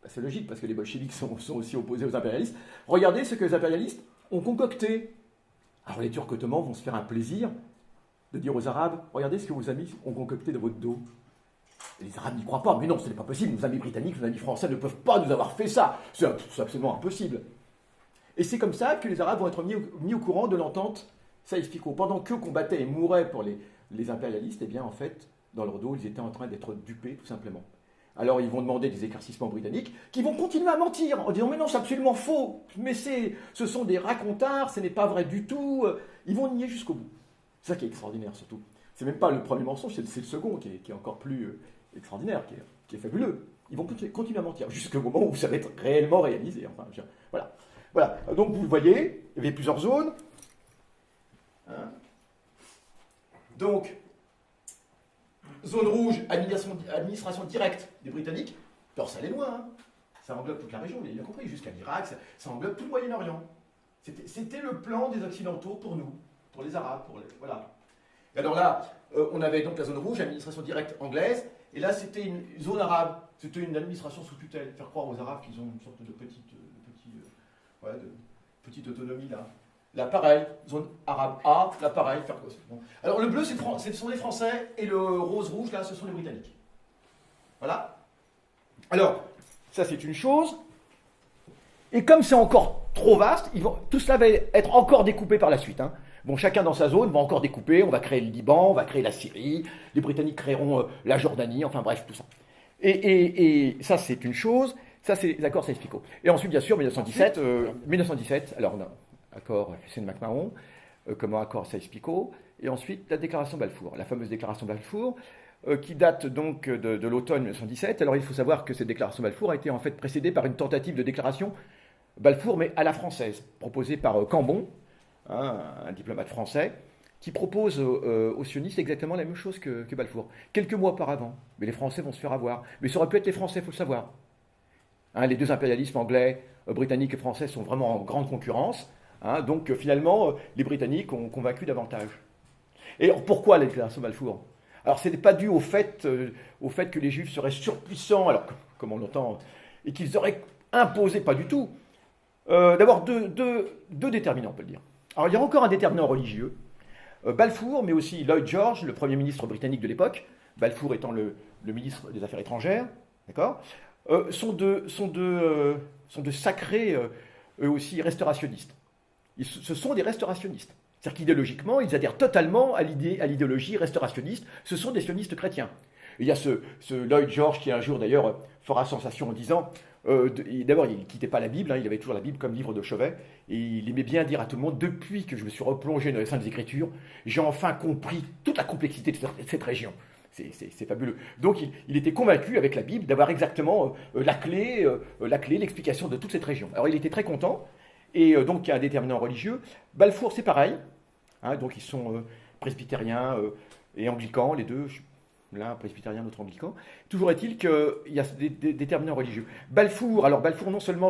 c'est logique, parce que les bolcheviks sont aussi opposés aux impérialistes, regardez ce que les impérialistes ont concocté. Alors les Turcs ottomans vont se faire un plaisir de dire aux Arabes, regardez ce que vos amis ont concocté de votre dos. Et les Arabes n'y croient pas, mais non, ce n'est pas possible, nos amis britanniques, nos amis français ne peuvent pas nous avoir fait ça, c'est absolument impossible. Et c'est comme ça que les Arabes vont être mis au courant de l'entente Sykes-Picot. Pendant qu'eux combattaient et mouraient pour les impérialistes, en fait, dans leur dos, ils étaient en train d'être dupés, tout simplement. Alors ils vont demander des éclaircissements britanniques, qui vont continuer à mentir, en disant, mais non, c'est absolument faux, mais ce sont des racontards, ce n'est pas vrai du tout, ils vont nier jusqu'au bout. C'est ça qui est extraordinaire, surtout. C'est même pas le premier mensonge, c'est le second qui est encore plus extraordinaire, qui est fabuleux. Ils vont continuer à mentir, jusqu'au moment où ça va être réellement réalisé. Enfin, voilà. Voilà. Donc, vous le voyez, il y avait plusieurs zones. Donc, zone rouge, administration directe des Britanniques. Alors, ça allait loin. Ça englobe toute la région, vous avez bien compris, jusqu'à l'Irak, ça englobe tout le Moyen-Orient. C'était le plan des Occidentaux pour nous. Pour les Arabes, voilà. Et alors là, on avait donc la zone rouge, administration directe anglaise, et là c'était une zone arabe, c'était une administration sous tutelle, faire croire aux Arabes qu'ils ont une sorte de petite autonomie là. Là pareil, zone arabe A, là pareil, faire quoi bon. Alors le bleu ce sont les Français, et le rose-rouge là ce sont les Britanniques. Voilà. Alors, ça c'est une chose, et comme c'est encore trop vaste, tout cela va être encore découpé par la suite. Bon, chacun dans sa zone va encore découper, on va créer le Liban, on va créer la Syrie, les Britanniques créeront la Jordanie, enfin bref, tout ça. Et ça, c'est une chose, ça, c'est les accords Sykes-Picot. Et ensuite, bien sûr, 1917, alors on a accord Hussein-Macmahon, comme accord Sykes-Picot, et ensuite la déclaration Balfour, la fameuse déclaration Balfour, qui date donc de l'automne 1917. Alors il faut savoir que cette déclaration Balfour a été en fait précédée par une tentative de déclaration Balfour, mais à la française, proposée par Cambon, un diplomate français, qui propose aux sionistes exactement la même chose que Balfour. Quelques mois auparavant, mais les Français vont se faire avoir. Mais ça aurait pu être les Français, il faut le savoir. Les deux impérialismes anglais, britanniques et français sont vraiment en grande concurrence. Donc finalement, les Britanniques ont convaincu davantage. Et alors, pourquoi la déclaration Balfour? Alors ce n'est pas dû au fait que les Juifs seraient surpuissants, alors comme on l'entend, et qu'ils auraient imposé, pas du tout. D'abord deux déterminants, on peut le dire. Alors il y a encore un déterminant religieux, Balfour, mais aussi Lloyd George, le Premier ministre britannique de l'époque, Balfour étant le ministre des Affaires étrangères, d'accord, sont de sacrés, eux aussi, restaurationnistes. Ce sont des restaurationnistes. C'est-à-dire qu'idéologiquement, ils adhèrent totalement à l'idéologie restaurationniste. Ce sont des sionistes chrétiens. Il y a ce Lloyd George qui un jour d'ailleurs fera sensation en disant, d'abord il ne quittait pas la Bible, hein, il avait toujours la Bible comme livre de chevet, et il aimait bien dire à tout le monde, depuis que je me suis replongé dans les Saintes Écritures, j'ai enfin compris toute la complexité de cette région. C'est fabuleux. Donc il était convaincu avec la Bible d'avoir exactement la clé, l'explication de toute cette région. Alors il était très content, et donc il y a un déterminant religieux. Balfour c'est pareil, hein, donc ils sont presbytériens et anglicans, les deux, l'un presbytérien, l'autre anglican. Toujours est-il qu'il y a des déterminants religieux. Balfour non seulement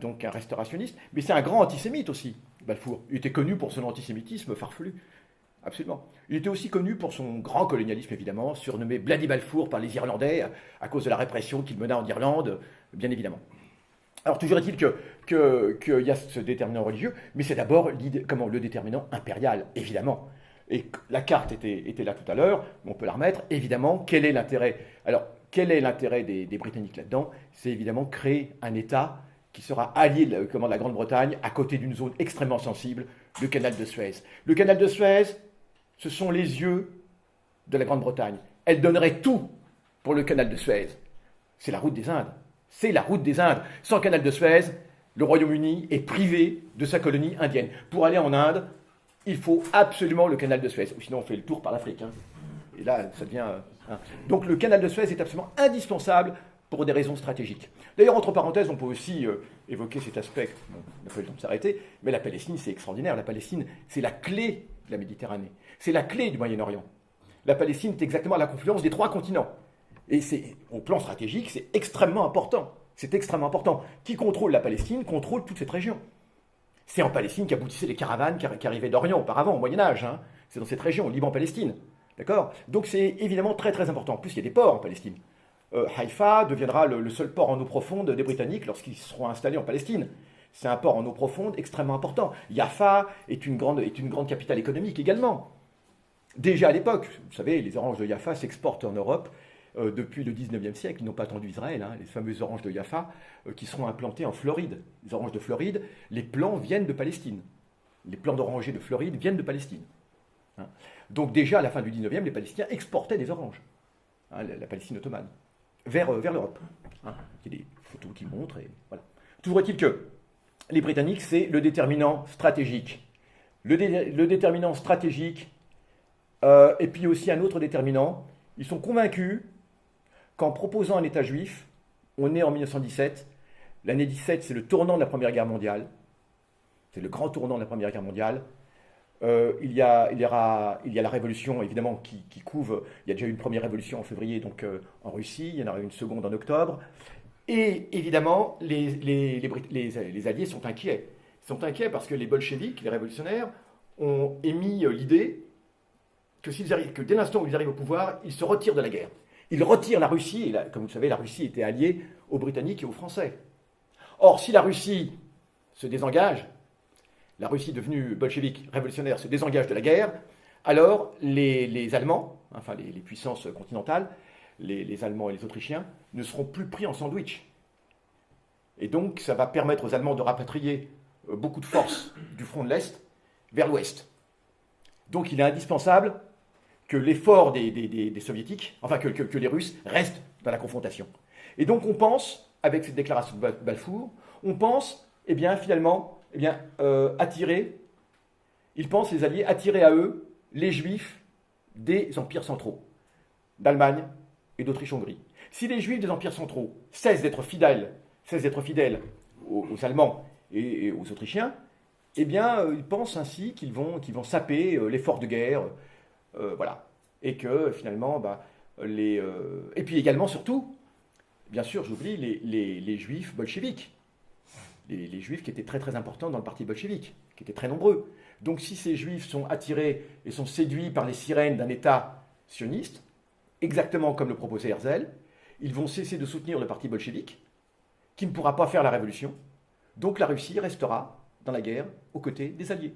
donc un restaurationniste, mais c'est un grand antisémite aussi, Balfour. Il était connu pour son antisémitisme farfelu. Absolument. Il était aussi connu pour son grand colonialisme, évidemment, surnommé Bloody Balfour par les Irlandais, à cause de la répression qu'il mena en Irlande, bien évidemment. Alors, toujours est-il qu'il y a ce déterminant religieux, mais c'est d'abord le déterminant impérial, évidemment. Et la carte était là tout à l'heure, on peut la remettre. Évidemment, quel est l'intérêt? Alors, quel est l'intérêt des Britanniques là-dedans? C'est évidemment créer un État qui sera allié de la Grande-Bretagne à côté d'une zone extrêmement sensible, le canal de Suez. Le canal de Suez, ce sont les yeux de la Grande-Bretagne. Elle donnerait tout pour le canal de Suez. C'est la route des Indes. C'est la route des Indes. Sans canal de Suez, le Royaume-Uni est privé de sa colonie indienne. Pour aller en Inde, il faut absolument le canal de Suez. Sinon, on fait le tour par l'Afrique. Hein. Et là, ça devient... Donc, le canal de Suez est absolument indispensable pour des raisons stratégiques. D'ailleurs, entre parenthèses, on peut aussi évoquer cet aspect, bon, on n'a pas eu le temps de s'arrêter, mais la Palestine, c'est extraordinaire. La Palestine, c'est la clé de la Méditerranée. C'est la clé du Moyen-Orient. La Palestine est exactement à la confluence des 3 continents. Et au plan stratégique, c'est extrêmement important. C'est extrêmement important. Qui contrôle la Palestine contrôle toute cette région. C'est en Palestine qu'aboutissaient les caravanes qui arrivaient d'Orient auparavant, au Moyen-Âge. Hein. C'est dans cette région, Liban-Palestine. D'accord? Donc c'est évidemment très très important. En plus, il y a des ports en Palestine. Haïfa deviendra le seul port en eau profonde des Britanniques lorsqu'ils seront installés en Palestine. C'est un port en eau profonde extrêmement important. Jaffa est une grande capitale économique également. Déjà à l'époque, vous savez, les oranges de Jaffa s'exportent en Europe depuis le 19e siècle. Ils n'ont pas attendu Israël, hein, les fameuses oranges de Jaffa qui seront implantées en Floride. Les oranges de Floride, les plants viennent de Palestine. Les plants d'orangers de Floride viennent de Palestine. Hein. Donc déjà à la fin du 19e, les Palestiniens exportaient des oranges. Hein, la Palestine ottomane. Vers l'Europe. Hein. Il y a des photos qui montrent, et voilà. Toujours est-il que les Britanniques, c'est le déterminant stratégique. Le déterminant stratégique, et puis aussi un autre déterminant, ils sont convaincus qu'en proposant un État juif, on est en 1917, l'année 17, c'est le tournant de la Première Guerre mondiale, c'est le grand tournant de la Première Guerre mondiale. Il y a la révolution, évidemment, qui couve. Il y a déjà eu une première révolution en février, donc en Russie. Il y en aura une seconde en octobre. Et évidemment, les Alliés sont inquiets. Ils sont inquiets parce que les bolcheviks, les révolutionnaires, ont émis l'idée que dès l'instant où ils arrivent au pouvoir, ils se retirent de la guerre. Ils retirent la Russie, et là, comme vous le savez, la Russie était alliée aux Britanniques et aux Français. Or, si la Russie se désengage, la Russie devenue bolchevique, révolutionnaire, se désengage de la guerre, alors les Allemands, enfin les puissances continentales, les Allemands et les Autrichiens, ne seront plus pris en sandwich. Et donc, ça va permettre aux Allemands de rapatrier beaucoup de forces du front de l'Est vers l'Ouest. Donc, il est indispensable que l'effort des Soviétiques, enfin que les Russes restent dans la confrontation. Et donc, on pense, avec cette déclaration de Balfour, on pense, eh bien, finalement, attirer, ils pensent, les Alliés, attirer à eux les Juifs des empires centraux, d'Allemagne et d'Autriche-Hongrie. Si les Juifs des empires centraux cessent d'être fidèles aux Allemands et aux Autrichiens, eh bien, ils pensent ainsi qu'ils vont saper l'effort de guerre, voilà. Et que, finalement, et puis également, surtout, bien sûr, j'oublie, les Juifs bolcheviques. Les Juifs qui étaient très très importants dans le parti bolchevique, qui étaient très nombreux. Donc si ces Juifs sont attirés et sont séduits par les sirènes d'un État sioniste, exactement comme le proposait Herzl, ils vont cesser de soutenir le parti bolchevique, qui ne pourra pas faire la révolution. Donc la Russie restera dans la guerre aux côtés des Alliés.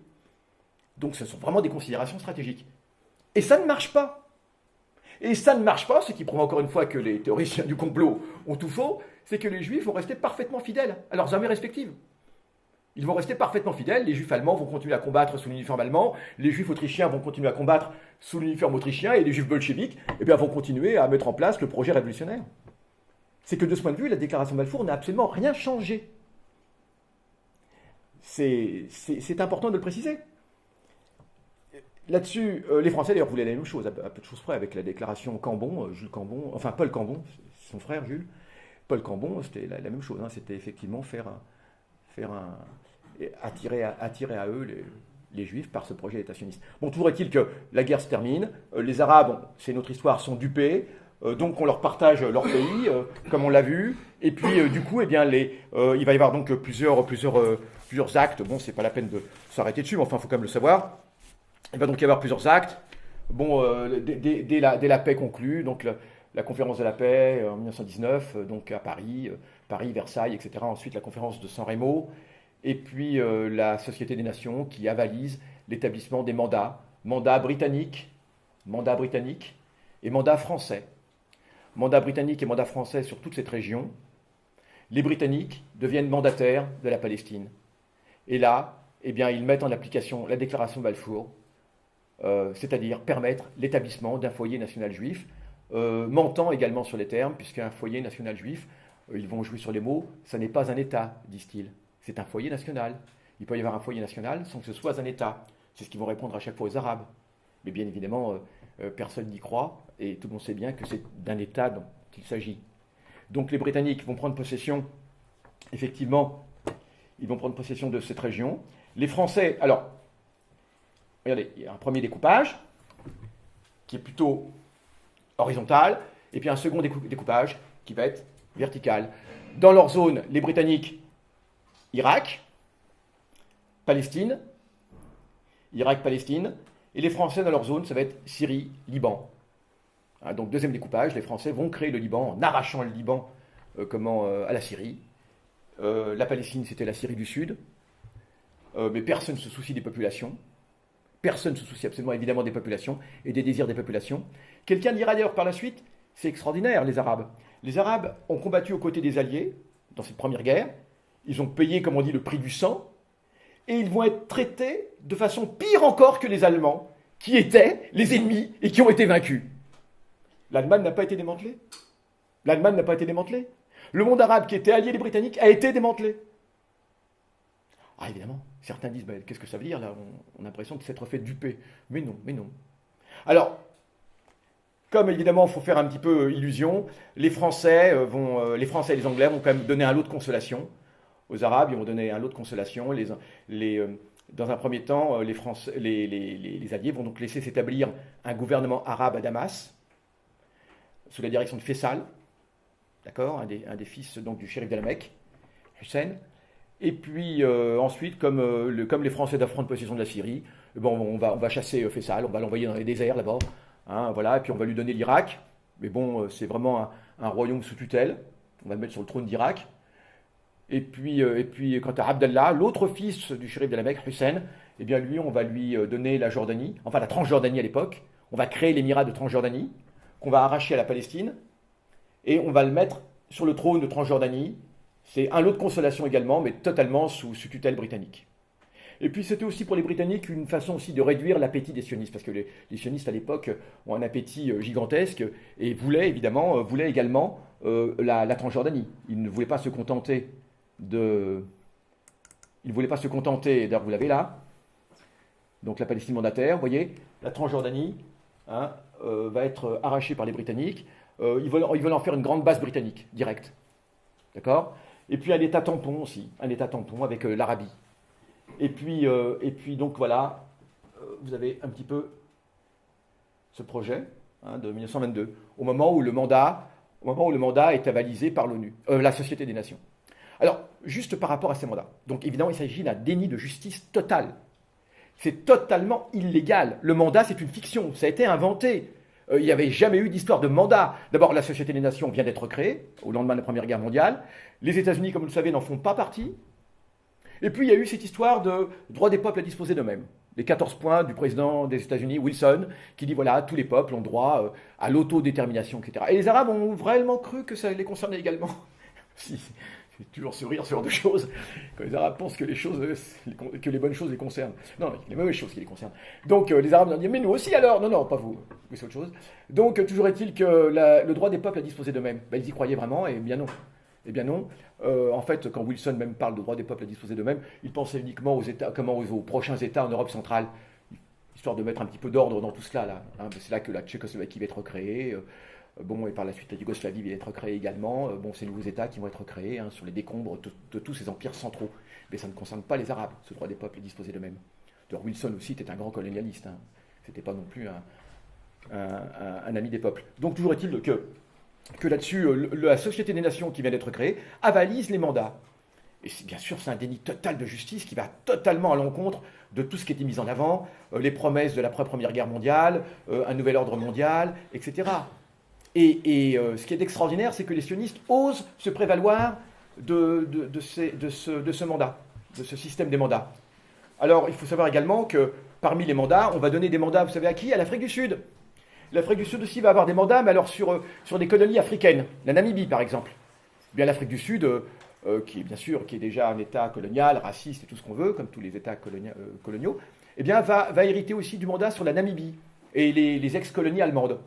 Donc ce sont vraiment des considérations stratégiques. Et ça ne marche pas. Et ça ne marche pas, ce qui prouve encore une fois que les théoriciens du complot ont tout faux, c'est que les Juifs vont rester parfaitement fidèles à leurs armées respectives. Ils vont rester parfaitement fidèles. Les juifs allemands vont continuer à combattre sous l'uniforme allemand, les juifs autrichiens vont continuer à combattre sous l'uniforme autrichien, et les juifs bolcheviques vont continuer à mettre en place le projet révolutionnaire. C'est que de ce point de vue, la déclaration de Balfour n'a absolument rien changé. C'est important de le préciser. Là-dessus, les Français d'ailleurs voulaient la même chose, à peu de choses près, avec la déclaration Cambon, Jules Cambon, enfin Paul Cambon, son frère Jules. Paul Cambon, c'était la même chose, hein, c'était effectivement attirer à eux les Juifs par ce projet d'État sioniste. Bon, toujours est-il que la guerre se termine, les Arabes, c'est notre histoire, sont dupés, donc on leur partage leur pays, comme on l'a vu, et puis du coup, il va y avoir donc plusieurs actes. Bon, c'est pas la peine de s'arrêter dessus, mais enfin, il faut quand même le savoir. Il va donc y avoir plusieurs actes. Bon, dès la paix conclue, donc la conférence de la paix en 1919, donc à Paris, Versailles, etc. Ensuite, la conférence de San Remo, et puis la Société des Nations qui avalise l'établissement des mandats britanniques et mandats français. Mandats britanniques et mandats français sur toute cette région. Les Britanniques deviennent mandataires de la Palestine. Et là, ils mettent en application la déclaration de Balfour, c'est-à-dire permettre l'établissement d'un foyer national juif, mentant également sur les termes, puisqu'un foyer national juif, ils vont jouer sur les mots, ça n'est pas un État, disent-ils, c'est un foyer national. Il peut y avoir un foyer national sans que ce soit un État. C'est ce qu'ils vont répondre à chaque fois aux Arabes. Mais bien évidemment, personne n'y croit, et tout le monde sait bien que c'est d'un État dont il s'agit. Donc les Britanniques vont prendre possession, effectivement, ils vont prendre possession de cette région. Les Français, alors, regardez, il y a un premier découpage, qui est plutôt horizontal, et puis un second découpage, qui va être vertical. Dans leur zone, les Britanniques, Irak, Palestine, et les Français dans leur zone, ça va être Syrie, Liban. Donc deuxième découpage, les Français vont créer le Liban en arrachant le Liban à la Syrie. La Palestine, c'était la Syrie du Sud, mais personne ne se soucie des populations. Personne ne se soucie absolument évidemment des populations et des désirs des populations. Quelqu'un dira d'ailleurs par la suite, c'est extraordinaire les Arabes. Les Arabes ont combattu aux côtés des Alliés dans cette première guerre. Ils ont payé, comme on dit, le prix du sang. Et ils vont être traités de façon pire encore que les Allemands, qui étaient les ennemis et qui ont été vaincus. L'Allemagne n'a pas été démantelée. Le monde arabe qui était allié des Britanniques a été démantelé. Ah évidemment, certains disent, qu'est-ce que ça veut dire là? On a l'impression de s'être fait duper. Mais non. Alors, comme évidemment il faut faire un petit peu illusion, les Français et les Anglais vont quand même donner un lot de consolation aux Arabes. Ils vont donner un lot de consolation. Dans un premier temps, les Alliés vont donc laisser s'établir un gouvernement arabe à Damas, sous la direction de Faisal, d'accord, un des fils donc, du shérif de la Mecque, Hussein. Et puis ensuite, comme les Français doivent prendre possession de la Syrie, on va chasser Faisal, on va l'envoyer dans les déserts d'abord, voilà, et puis on va lui donner l'Irak. Mais bon, c'est vraiment un royaume sous tutelle, on va le mettre sur le trône d'Irak. Et puis quant à Abdallah, l'autre fils du shérif de la Mecque, Hussein, lui, on va lui donner la Jordanie, enfin la Transjordanie à l'époque. On va créer l'émirat de Transjordanie, qu'on va arracher à la Palestine, et on va le mettre sur le trône de Transjordanie. C'est un lot de consolation également, mais totalement sous tutelle britannique. Et puis c'était aussi pour les Britanniques une façon aussi de réduire l'appétit des sionistes, parce que les sionistes à l'époque ont un appétit gigantesque, et voulaient également la Transjordanie. Ils ne voulaient pas se contenter d'ailleurs vous l'avez là, donc la Palestine mandataire, vous voyez, la Transjordanie, va être arraché par les Britanniques. Ils veulent en faire une grande base britannique, directe. D'accord? Et puis un État tampon aussi, avec l'Arabie. Et puis donc voilà, vous avez un petit peu ce projet de 1922, au moment où le mandat est avalisé par l'ONU, la Société des Nations. Alors, juste par rapport à ces mandats. Donc évidemment, il s'agit d'un déni de justice total. C'est totalement illégal. Le mandat, c'est une fiction. Ça a été inventé. Il n'y avait jamais eu d'histoire de mandat. D'abord, la Société des Nations vient d'être créée au lendemain de la Première Guerre mondiale. Les États-Unis, comme vous le savez, n'en font pas partie. Et puis, il y a eu cette histoire de droit des peuples à disposer d'eux-mêmes. Les 14 points du président des États-Unis, Wilson, qui dit voilà, tous les peuples ont droit à l'autodétermination, etc. Et les Arabes ont vraiment cru que ça les concernait également. Si, C'est toujours sourire, ce genre de choses, quand les Arabes pensent que que les bonnes choses les concernent. Non, les mauvaises choses qui les concernent. Donc les Arabes leur disent, mais nous aussi alors. Non, non, pas vous, c'est autre chose. Donc toujours est-il que le droit des peuples à disposer d'eux-mêmes, ben, ils y croyaient vraiment, et bien non. Eh bien non. En fait, quand Wilson même parle de droit des peuples à disposer d'eux-mêmes, il pensait uniquement aux prochains États en Europe centrale, histoire de mettre un petit peu d'ordre dans tout cela. Là, hein. C'est là que la Tchécoslovaquie va être créée. Bon, et par la suite, la Yougoslavie va être créée également. Bon, ces nouveaux États qui vont être créés sur les décombres de tous ces empires centraux. Mais ça ne concerne pas les Arabes, ce droit des peuples à disposer d'eux-mêmes. D'ailleurs, Wilson aussi était un grand colonialiste. Hein. C'était pas non plus un ami des peuples. Donc, toujours est-il que là-dessus, la Société des Nations qui vient d'être créée avalise les mandats. Et bien sûr, c'est un déni total de justice qui va totalement à l'encontre de tout ce qui était mis en avant, les promesses de l'après-première guerre mondiale, un nouvel ordre mondial, etc. Et ce qui est extraordinaire, c'est que les sionistes osent se prévaloir de ce mandat, de ce système des mandats. Alors, il faut savoir également que parmi les mandats, on va donner des mandats, vous savez à qui? À l'Afrique du Sud. L'Afrique du Sud aussi va avoir des mandats, mais alors sur des colonies africaines. La Namibie, par exemple. Bien, l'Afrique du Sud, qui est déjà un État colonial, raciste et tout ce qu'on veut, comme tous les États coloniaux, eh bien, va hériter aussi du mandat sur la Namibie et les ex-colonies allemandes.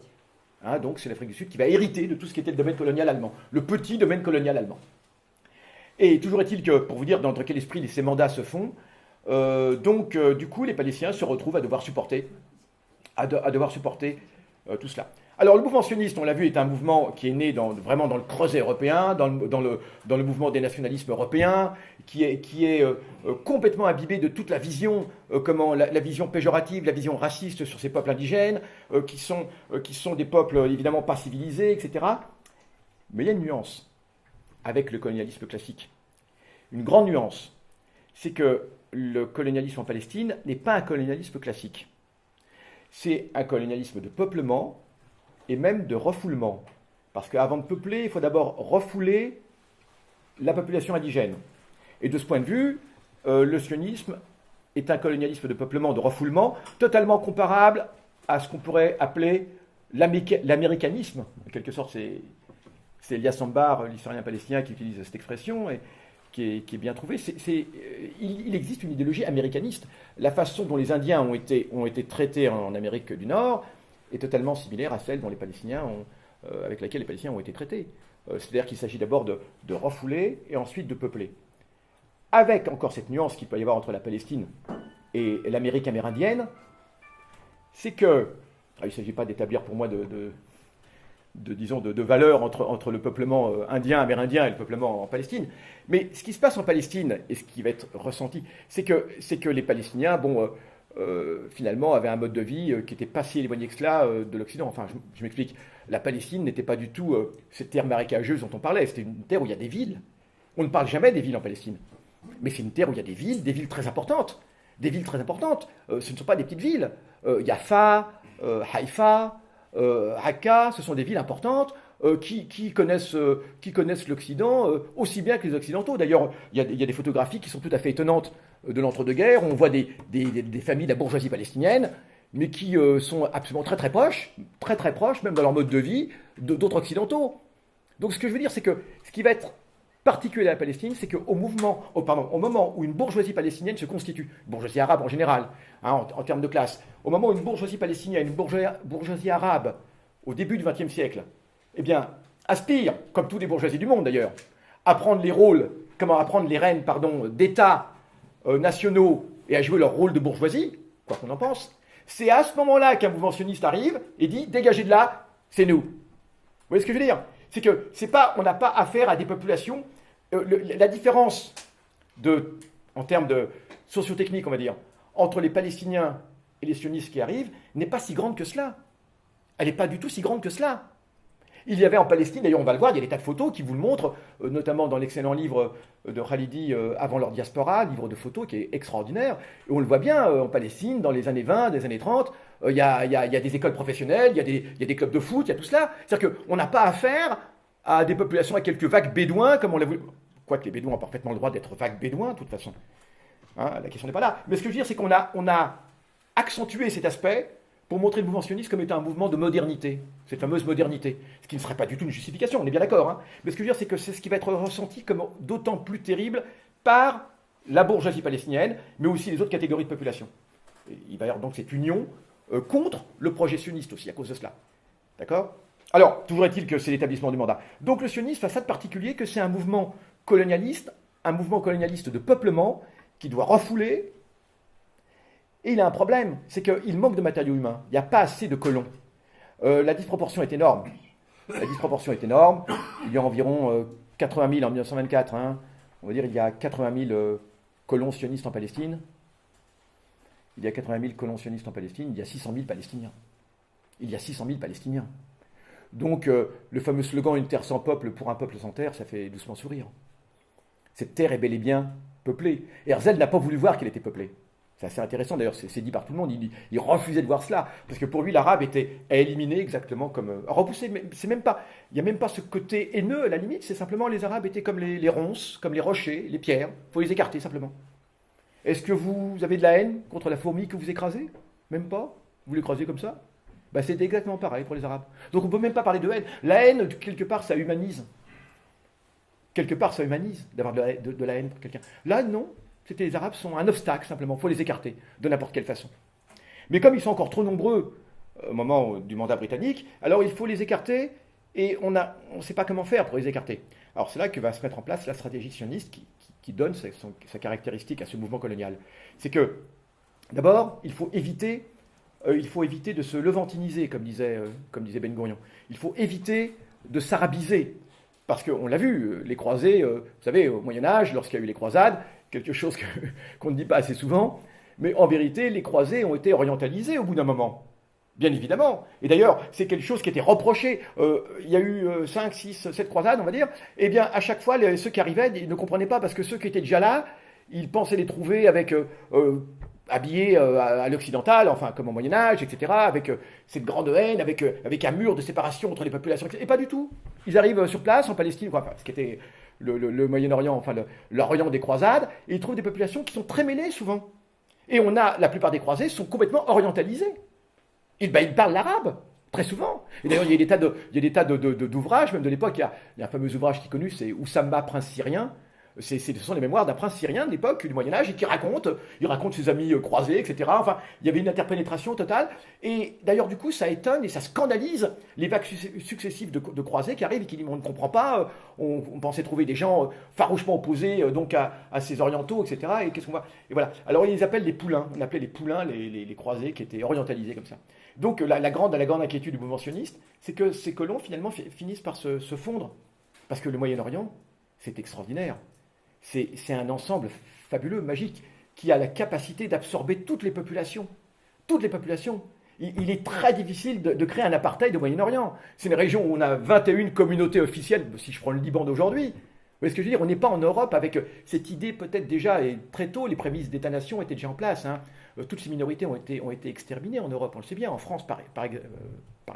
Hein, donc c'est l'Afrique du Sud qui va hériter de tout ce qui était le domaine colonial allemand, le petit domaine colonial allemand. Et toujours est-il que, pour vous dire dans quel esprit ces mandats se font, du coup, les Palestiniens se retrouvent à devoir supporter tout cela. Alors, le mouvement sioniste, on l'a vu, est un mouvement qui est né vraiment dans le creuset européen, dans le mouvement des nationalismes européens, qui est complètement imbibé de toute la vision, la vision péjorative, la vision raciste sur ces peuples indigènes, qui sont des peuples évidemment pas civilisés, etc. Mais il y a une nuance avec le colonialisme classique. Une grande nuance, c'est que le colonialisme en Palestine n'est pas un colonialisme classique. C'est un colonialisme de peuplement et même de refoulement. Parce qu'avant de peupler, il faut d'abord refouler la population indigène. Et de ce point de vue, le sionisme est un colonialisme de peuplement, de refoulement, totalement comparable à ce qu'on pourrait appeler l'américanisme. En quelque sorte, c'est Elias Sambar, l'historien palestinien, qui utilise cette expression, et qui est bien trouvée. Il existe une idéologie américaniste. La façon dont les Indiens ont été traités en Amérique du Nord est totalement similaire à celle dont avec laquelle les Palestiniens ont été traités. C'est-à-dire qu'il s'agit d'abord de refouler et ensuite de peupler. Avec encore cette nuance qu'il peut y avoir entre la Palestine et l'Amérique amérindienne, c'est que, il ne s'agit pas d'établir pour moi de valeur entre le peuplement indien, amérindien et le peuplement en Palestine. Mais ce qui se passe en Palestine et ce qui va être ressenti, c'est que les Palestiniens, finalement, avaient un mode de vie qui n'était pas si éloigné que cela de l'Occident. Enfin, je m'explique. La Palestine n'était pas du tout cette terre marécageuse dont on parlait. C'était une terre où il y a des villes. On ne parle jamais des villes en Palestine. Mais c'est une terre où il y a des villes très importantes. Des villes très importantes. Ce ne sont pas des petites villes. Yafa, Haïfa, Raqqa, ce sont des villes importantes qui connaissent l'Occident aussi bien que les Occidentaux. D'ailleurs, il y a des photographies qui sont tout à fait étonnantes de l'entre-deux-guerres. On voit des familles de la bourgeoisie palestinienne, mais qui sont absolument très très proches, même dans leur mode de vie, d'autres Occidentaux. Donc ce que je veux dire, c'est que ce qui va être particulier à la Palestine, c'est qu'au moment où une bourgeoisie palestinienne se constitue, une bourgeoisie arabe en général, hein, en termes de classe, au moment où une bourgeoisie palestinienne, une bourgeoisie arabe, au début du XXe siècle, eh bien, aspire, comme toutes les bourgeoisies du monde d'ailleurs, à prendre les rênes d'États nationaux et à jouer leur rôle de bourgeoisie, quoi qu'on en pense, c'est à ce moment-là qu'un mouvement sioniste arrive et dit « dégagez de là, c'est nous ». Vous voyez ce que je veux dire? C'est que on n'a pas affaire à des populations. La différence en termes de socio-technique, on va dire, entre les Palestiniens et les sionistes qui arrivent, n'est pas si grande que cela. Elle n'est pas du tout si grande que cela. Il y avait en Palestine, d'ailleurs on va le voir, il y a des tas de photos qui vous le montrent, notamment dans l'excellent livre de Khalidi, Avant leur diaspora, livre de photos qui est extraordinaire. Et on le voit bien en Palestine, dans les années 20, des années 30, il y a des écoles professionnelles, il y a des clubs de foot, il y a tout cela. C'est-à-dire qu'on n'a pas affaire à des populations, à quelques vagues bédouins, comme on l'a voulu. Quoique les bédouins ont parfaitement le droit d'être vagues bédouins, de toute façon. Hein, la question n'est pas là. Mais ce que je veux dire, c'est qu'on a accentué cet aspect pour montrer le mouvement sioniste comme étant un mouvement de modernité, cette fameuse modernité, ce qui ne serait pas du tout une justification, on est bien d'accord, hein. Mais ce que je veux dire, c'est que c'est ce qui va être ressenti comme d'autant plus terrible par la bourgeoisie palestinienne, mais aussi les autres catégories de population. Et il va y avoir donc cette union contre le projet sioniste aussi, à cause de cela. D'accord? Alors, toujours est-il que c'est l'établissement du mandat. Donc le sionisme a ça de particulier que c'est un mouvement colonialiste de peuplement qui doit refouler. Et il a un problème, c'est qu'il manque de matériaux humains. Il n'y a pas assez de colons. La disproportion est énorme. La disproportion est énorme. Il y a environ 80 000 en 1924. Hein. On va dire il y a 80 000 colons sionistes en Palestine. Il y a 80 000 colons sionistes en Palestine. Il y a 600 000 Palestiniens. Il y a 600 000 Palestiniens. Donc le fameux slogan « Une terre sans peuple pour un peuple sans terre », ça fait doucement sourire. Cette terre est bel et bien peuplée. Et Herzl n'a pas voulu voir qu'elle était peuplée. C'est assez intéressant, d'ailleurs, c'est dit par tout le monde. Il refusait de voir cela, parce que pour lui, l'arabe était à éliminer exactement comme... repoussé, mais c'est même pas... Il n'y a même pas ce côté haineux, à la limite, c'est simplement les arabes étaient comme les ronces, comme les rochers, les pierres. Il faut les écarter, simplement. Est-ce que vous avez de la haine contre la fourmi que vous écrasez? Même pas? Vous l'écrasez comme ça? Ben, c'est exactement pareil pour les arabes. Donc on ne peut même pas parler de haine. La haine, quelque part, ça humanise. Quelque part, ça humanise d'avoir de la haine pour quelqu'un. Là, non. C'était les Arabes sont un obstacle, simplement. Il faut les écarter de n'importe quelle façon. Mais comme ils sont encore trop nombreux au moment du mandat britannique, alors il faut les écarter et on ne sait pas comment faire pour les écarter. Alors c'est là que va se mettre en place la stratégie sioniste qui donne sa caractéristique à ce mouvement colonial. C'est que, d'abord, il faut éviter de se levantiniser, comme disait Ben Gurion. Il faut éviter de s'arabiser. Parce qu'on l'a vu, les croisés, vous savez, au Moyen-Âge, lorsqu'il y a eu les croisades, quelque chose qu'on ne dit pas assez souvent, mais en vérité, les croisés ont été orientalisés au bout d'un moment. Bien évidemment. Et d'ailleurs, c'est quelque chose qui était reproché. Il y a eu 5, 6, 7 croisades, on va dire. Eh bien, à chaque fois, ceux qui arrivaient, ils ne comprenaient pas, parce que ceux qui étaient déjà là, ils pensaient les trouver avec... habillés à l'occidental, enfin comme au Moyen-Âge, etc., avec cette grande haine, avec un mur de séparation entre les populations, etc. Et pas du tout. Ils arrivent sur place, en Palestine, enfin, ce qui était le Moyen-Orient, enfin l'Orient des croisades, et ils trouvent des populations qui sont très mêlées souvent. Et la plupart des croisés sont complètement orientalisés. Ils parlent l'arabe, très souvent. Et d'ailleurs, il y a des tas d'ouvrages, même de l'époque, il y a un fameux ouvrage qui est connu, c'est Oussama, prince syrien. Ce sont les mémoires d'un prince syrien de l'époque, du Moyen-Âge, et qui raconte ses amis croisés, etc. Enfin, il y avait une interpénétration totale. Et d'ailleurs, du coup, ça étonne et ça scandalise les vagues successives de croisés qui arrivent et qui disent on ne comprend pas, on pensait trouver des gens farouchement opposés donc à ces orientaux, etc. Et qu'est-ce qu'on voit? Et voilà. Alors, ils les appellent les poulains. On appelait les poulains les croisés qui étaient orientalisés comme ça. Donc, la grande inquiétude du mouvement sioniste, c'est que ces colons, finalement, finissent par se fondre. Parce que le Moyen-Orient, c'est extraordinaire. C'est un ensemble fabuleux, magique, qui a la capacité d'absorber toutes les populations. Toutes les populations. Il est très difficile de créer un apartheid au Moyen-Orient. C'est une région où on a 21 communautés officielles, si je prends le Liban d'aujourd'hui. Vous voyez ce que je veux dire? On n'est pas en Europe avec cette idée peut-être déjà, et très tôt, les prémices d'État-nation étaient déjà en place. Hein. Toutes ces minorités ont été exterminées en Europe, on le sait bien, en France par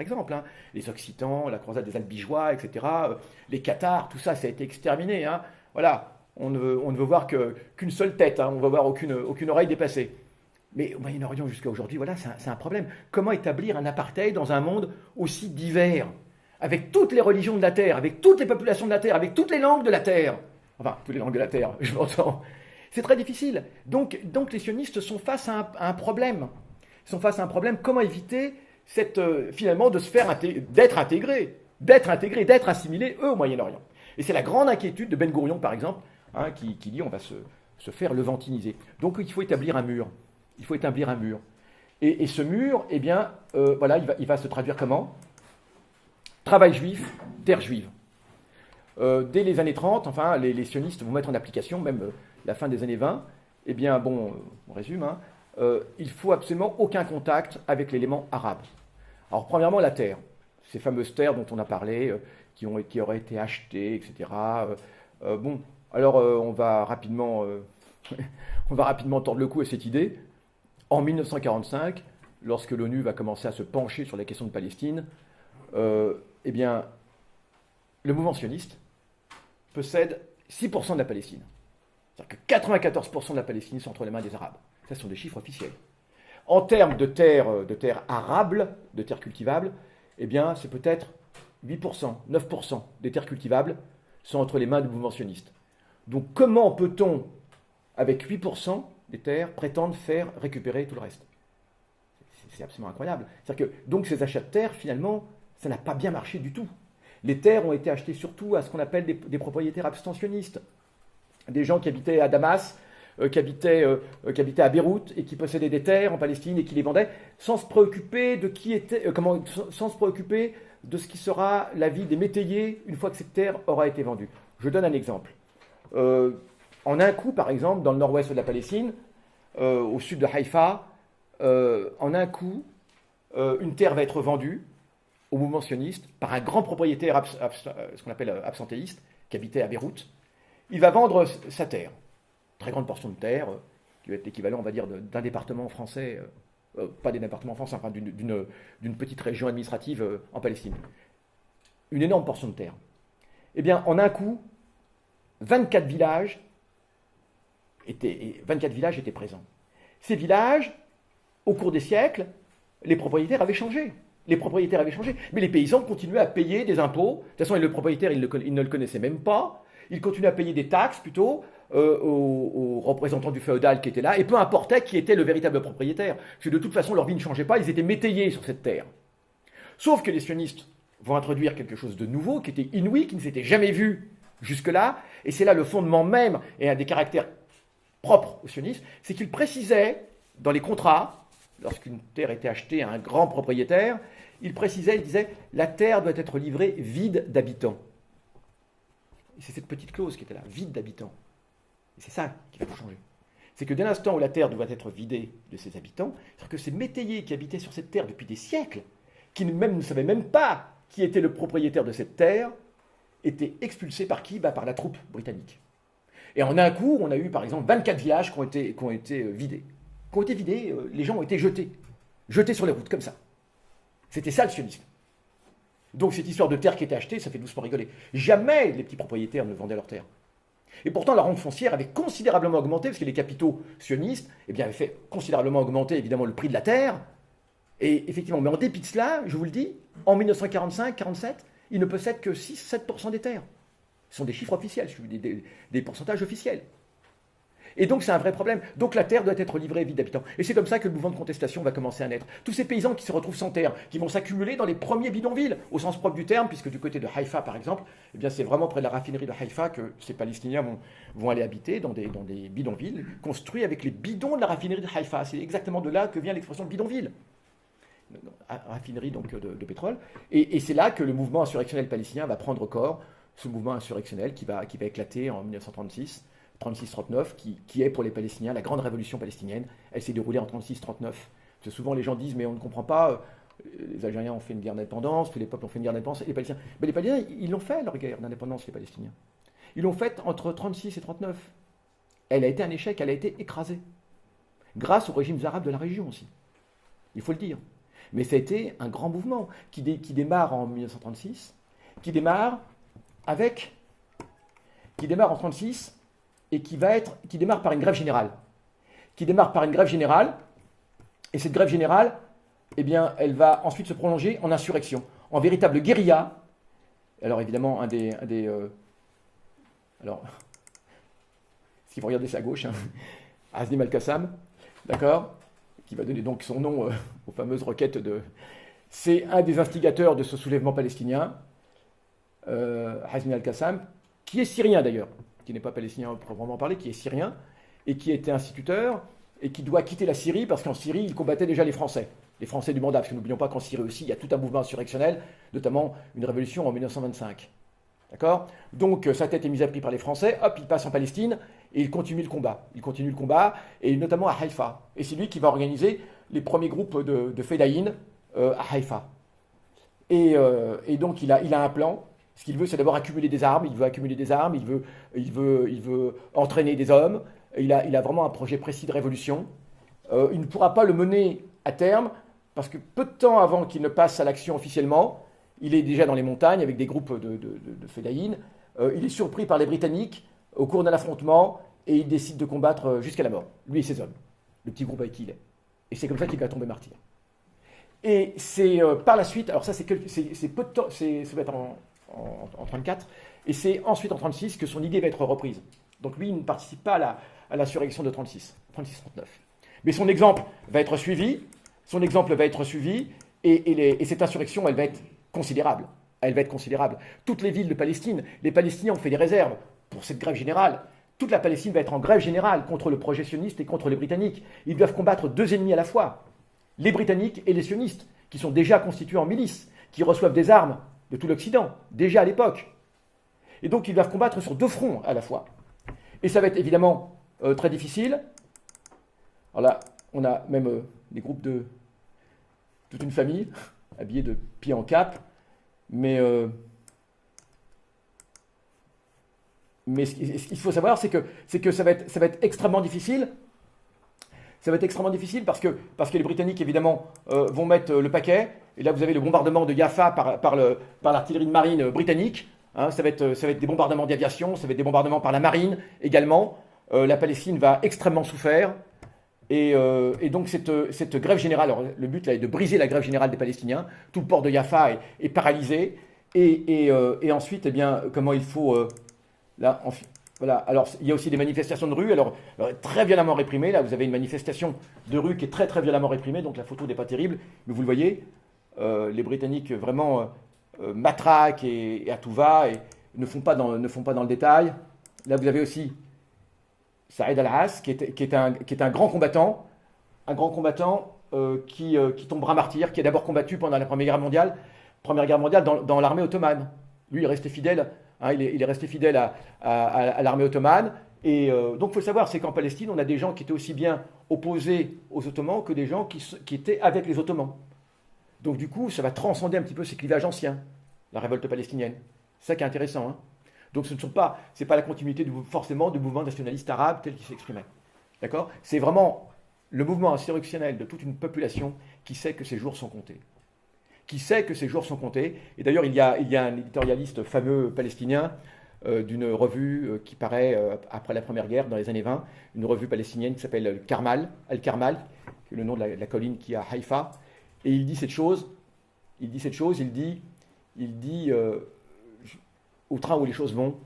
exemple. Hein. Les Occitans, la croisade des Albigeois, etc. Les Cathares, tout ça, ça a été exterminé. Hein. Voilà. On ne veut voir qu'une seule tête, hein. On ne veut voir aucune oreille dépassée. Mais au Moyen-Orient jusqu'à aujourd'hui, voilà, c'est un problème. Comment établir un apartheid dans un monde aussi divers, avec toutes les religions de la Terre, avec toutes les populations de la Terre, avec toutes les langues de la Terre? Enfin, toutes les langues de la Terre, je m'entends. C'est très difficile. Donc les sionistes sont face à un problème. Ils sont face à un problème. Comment éviter finalement d'être intégrés, d'être assimilés, eux, au Moyen-Orient? Et c'est la grande inquiétude de Ben Gurion, par exemple, hein, qui dit on va se faire levantiniser. Donc il faut établir un mur. Il faut établir un mur. Et ce mur, eh bien, voilà, il va se traduire comment? Travail juif, terre juive. Dès les années 30, enfin, les sionistes vont mettre en application, même la fin des années 20, eh bien, bon, on résume, hein, il faut absolument aucun contact avec l'élément arabe. Alors, premièrement, la terre. Ces fameuses terres dont on a parlé, qui auraient été achetées, etc. Bon, alors on va rapidement tordre le cou à cette idée. En 1945, lorsque l'ONU va commencer à se pencher sur la question de Palestine, eh bien, le mouvement sioniste possède 6% de la Palestine. C'est-à-dire que 94% de la Palestine sont entre les mains des Arabes. Ça, ce sont des chiffres officiels. En termes de terre arable, de terre cultivable, eh bien, c'est peut-être 8%, 9% des terres cultivables sont entre les mains du mouvement sioniste. Donc, comment peut-on, avec 8% des terres, prétendre faire récupérer tout le reste? C'est absolument incroyable. C'est-à-dire que, donc, ces achats de terres, finalement, ça n'a pas bien marché du tout. Les terres ont été achetées surtout à ce qu'on appelle des propriétaires abstentionnistes. Des gens qui habitaient à Damas, qui habitaient à Beyrouth et qui possédaient des terres en Palestine et qui les vendaient sans se préoccuper de sans se préoccuper de ce qui sera la vie des métayers une fois que cette terre aura été vendue. Je donne un exemple. En un coup, par exemple, dans le nord-ouest de la Palestine, au sud de Haïfa, en un coup, une terre va être vendue au mouvement sioniste par un grand propriétaire, ce qu'on appelle absentéiste, qui habitait à Beyrouth. Il va vendre sa terre, très grande portion de terre, qui va être l'équivalent, on va dire, d'un département français, pas des départements français, enfin d'une petite région administrative en Palestine. Une énorme portion de terre. Eh bien, en un coup, 24 villages étaient présents. Ces villages, au cours des siècles, les propriétaires avaient changé. Mais les paysans continuaient à payer des impôts. De toute façon, le propriétaire, il ne le connaissait même pas. Il continuait à payer des taxes, plutôt, aux représentants du féodal qui étaient là, et peu importait qui était le véritable propriétaire. Parce que de toute façon, leur vie ne changeait pas, ils étaient métayers sur cette terre. Sauf que les sionistes vont introduire quelque chose de nouveau, qui était inouï, qui ne s'était jamais vu jusque-là, et c'est là le fondement même, et un des caractères propres aux sionistes, c'est qu'ils précisaient, dans les contrats, lorsqu'une terre était achetée à un grand propriétaire, ils disaient, la terre doit être livrée vide d'habitants. Et c'est cette petite clause qui était là, vide d'habitants. Et c'est ça qui va tout changer. C'est que dès l'instant où la terre doit être vidée de ses habitants, c'est-à-dire que ces métayers qui habitaient sur cette terre depuis des siècles, qui ne savaient même pas qui était le propriétaire de cette terre, étaient expulsés par qui? Par la troupe britannique. Et en un coup, on a eu par exemple 24 villages qui ont été vidés. Les gens ont été jetés sur les routes, comme ça. C'était ça le sionisme. Donc cette histoire de terre qui était achetée, ça fait doucement rigoler. Jamais les petits propriétaires ne vendaient leurs terres. Et pourtant, la rente foncière avait considérablement augmenté, parce que les capitaux sionistes avaient fait considérablement augmenter, évidemment, le prix de la terre. Et effectivement, mais en dépit de cela, je vous le dis, en 1945-47, ils ne possèdent que 6-7% des terres. Ce sont des chiffres officiels, des pourcentages officiels. Et donc c'est un vrai problème. Donc la terre doit être livrée vide d'habitants. Et c'est comme ça que le mouvement de contestation va commencer à naître. Tous ces paysans qui se retrouvent sans terre, qui vont s'accumuler dans les premiers bidonvilles, au sens propre du terme, puisque du côté de Haïfa par exemple, eh bien c'est vraiment près de la raffinerie de Haïfa que ces Palestiniens vont aller habiter dans des bidonvilles, construits avec les bidons de la raffinerie de Haïfa. C'est exactement de là que vient l'expression bidonville. Raffinerie donc de pétrole. Et c'est là que le mouvement insurrectionnel palestinien va prendre corps, ce mouvement insurrectionnel qui va éclater en 1936. 36-39, qui est pour les Palestiniens la grande révolution palestinienne. Elle s'est déroulée en 36-39. Parce que souvent les gens disent, mais on ne comprend pas, les Algériens ont fait une guerre d'indépendance, tous les peuples ont fait une guerre d'indépendance, et les Palestiniens. Mais les Palestiniens, ils l'ont fait, leur guerre d'indépendance, les Palestiniens. Ils l'ont faite entre 36 et 39. Elle a été un échec, elle a été écrasée. Grâce aux régimes arabes de la région aussi. Il faut le dire. Mais ça a été un grand mouvement qui démarre en 1936, qui démarre en 1936, et qui démarre par une grève générale. Et cette grève générale, eh bien, elle va ensuite se prolonger en insurrection, en véritable guérilla. Alors évidemment, alors, si vous regardez ça à gauche, Hasnim Al-Qassam, d'accord, qui va donner donc son nom aux fameuses requêtes c'est un des instigateurs de ce soulèvement palestinien, Hasnim Al-Qassam, qui est syrien d'ailleurs, qui n'est pas palestinien proprement parlé, qui est syrien, et qui était instituteur, et qui doit quitter la Syrie, parce qu'en Syrie, il combattait déjà les Français du mandat, parce que n'oublions pas qu'en Syrie aussi, il y a tout un mouvement insurrectionnel, notamment une révolution en 1925. D'accord? Donc sa tête est mise à prix par les Français, hop, il passe en Palestine, et il continue le combat. Et notamment à Haïfa. Et c'est lui qui va organiser les premiers groupes de Fedaïn à Haïfa. Et donc il a un plan. Ce qu'il veut, c'est d'abord accumuler des armes. Il veut entraîner des hommes. Il a vraiment un projet précis de révolution. Il ne pourra pas le mener à terme, parce que peu de temps avant qu'il ne passe à l'action officiellement, il est déjà dans les montagnes avec des groupes de Fedaïn. Il est surpris par les Britanniques au cours d'un affrontement, et il décide de combattre jusqu'à la mort, lui et ses hommes, le petit groupe avec qui il est. Et c'est comme ça qu'il va tomber martyr. Et c'est par la suite, alors ça c'est peu de temps, ça va être en 34, et c'est ensuite en 36 que son idée va être reprise. Donc lui, il ne participe pas à l'insurrection de 36, 36-39. Mais son exemple va être suivi, et cette insurrection, elle va être considérable. Elle va être considérable. Toutes les villes de Palestine, les Palestiniens ont fait des réserves pour cette grève générale. Toute la Palestine va être en grève générale contre le projet sioniste et contre les Britanniques. Ils doivent combattre deux ennemis à la fois, les Britanniques et les sionistes, qui sont déjà constitués en milices, qui reçoivent des armes de tout l'Occident, déjà à l'époque. Et donc ils doivent combattre sur deux fronts à la fois. Et ça va être évidemment très difficile. Alors là, on a même des groupes de toute une famille, habillés de pied en cap, mais ce qu'il faut savoir, c'est que ça va être extrêmement difficile. Ça va être extrêmement difficile parce que les Britanniques, évidemment, vont mettre le paquet. Et là, vous avez le bombardement de Jaffa par l'artillerie de marine britannique. Hein, ça va être des bombardements d'aviation, ça va être des bombardements par la marine également. La Palestine va extrêmement souffrir. Et donc, cette grève générale, alors, le but là est de briser la grève générale des Palestiniens. Tout le port de Jaffa est paralysé. Et ensuite, eh bien, comment il faut... voilà. Alors, il y a aussi des manifestations de rue, alors très violemment réprimées. Là, vous avez une manifestation de rue qui est très, très violemment réprimée, donc la photo n'est pas terrible, mais vous le voyez, les Britanniques vraiment matraquent et à tout va, et ne font pas dans le détail. Là, vous avez aussi Saïd Al-As, qui est un grand combattant, qui tombera martyr, qui a d'abord combattu pendant la Première Guerre mondiale dans l'armée ottomane. Lui, il est resté fidèle. Hein, il est resté fidèle à l'armée ottomane. Et donc, il faut savoir, c'est qu'en Palestine, on a des gens qui étaient aussi bien opposés aux Ottomans que des gens qui étaient avec les Ottomans. Donc, du coup, ça va transcender un petit peu ces clivages anciens, la révolte palestinienne. C'est ça qui est intéressant. Hein. Donc, c'est pas la continuité forcément du mouvement nationaliste arabe tel qu'il s'exprimait. D'accord ? C'est vraiment le mouvement insurrectionnel de toute une population qui sait que ses jours sont comptés. Et d'ailleurs, il y a un éditorialiste fameux palestinien d'une revue qui paraît après la Première Guerre, dans les années 20, une revue palestinienne qui s'appelle Al-Karmal, qui est le nom de la colline qui est à Haïfa. Et il dit cette chose, il dit au train où les choses vont,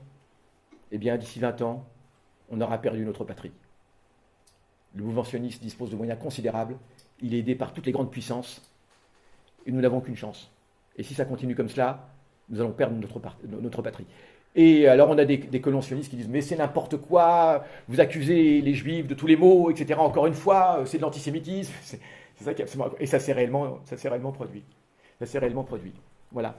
eh bien, d'ici 20 ans, on aura perdu notre patrie. Le mouvement sioniste dispose de moyens considérables, il est aidé par toutes les grandes puissances, et nous n'avons qu'une chance. Et si ça continue comme cela, nous allons perdre notre patrie. Et alors on a des colons sionistes qui disent « mais c'est n'importe quoi, vous accusez les juifs de tous les maux, etc. Encore une fois, c'est de l'antisémitisme. » C'est ça qui est absolument... Et ça s'est réellement produit. Voilà.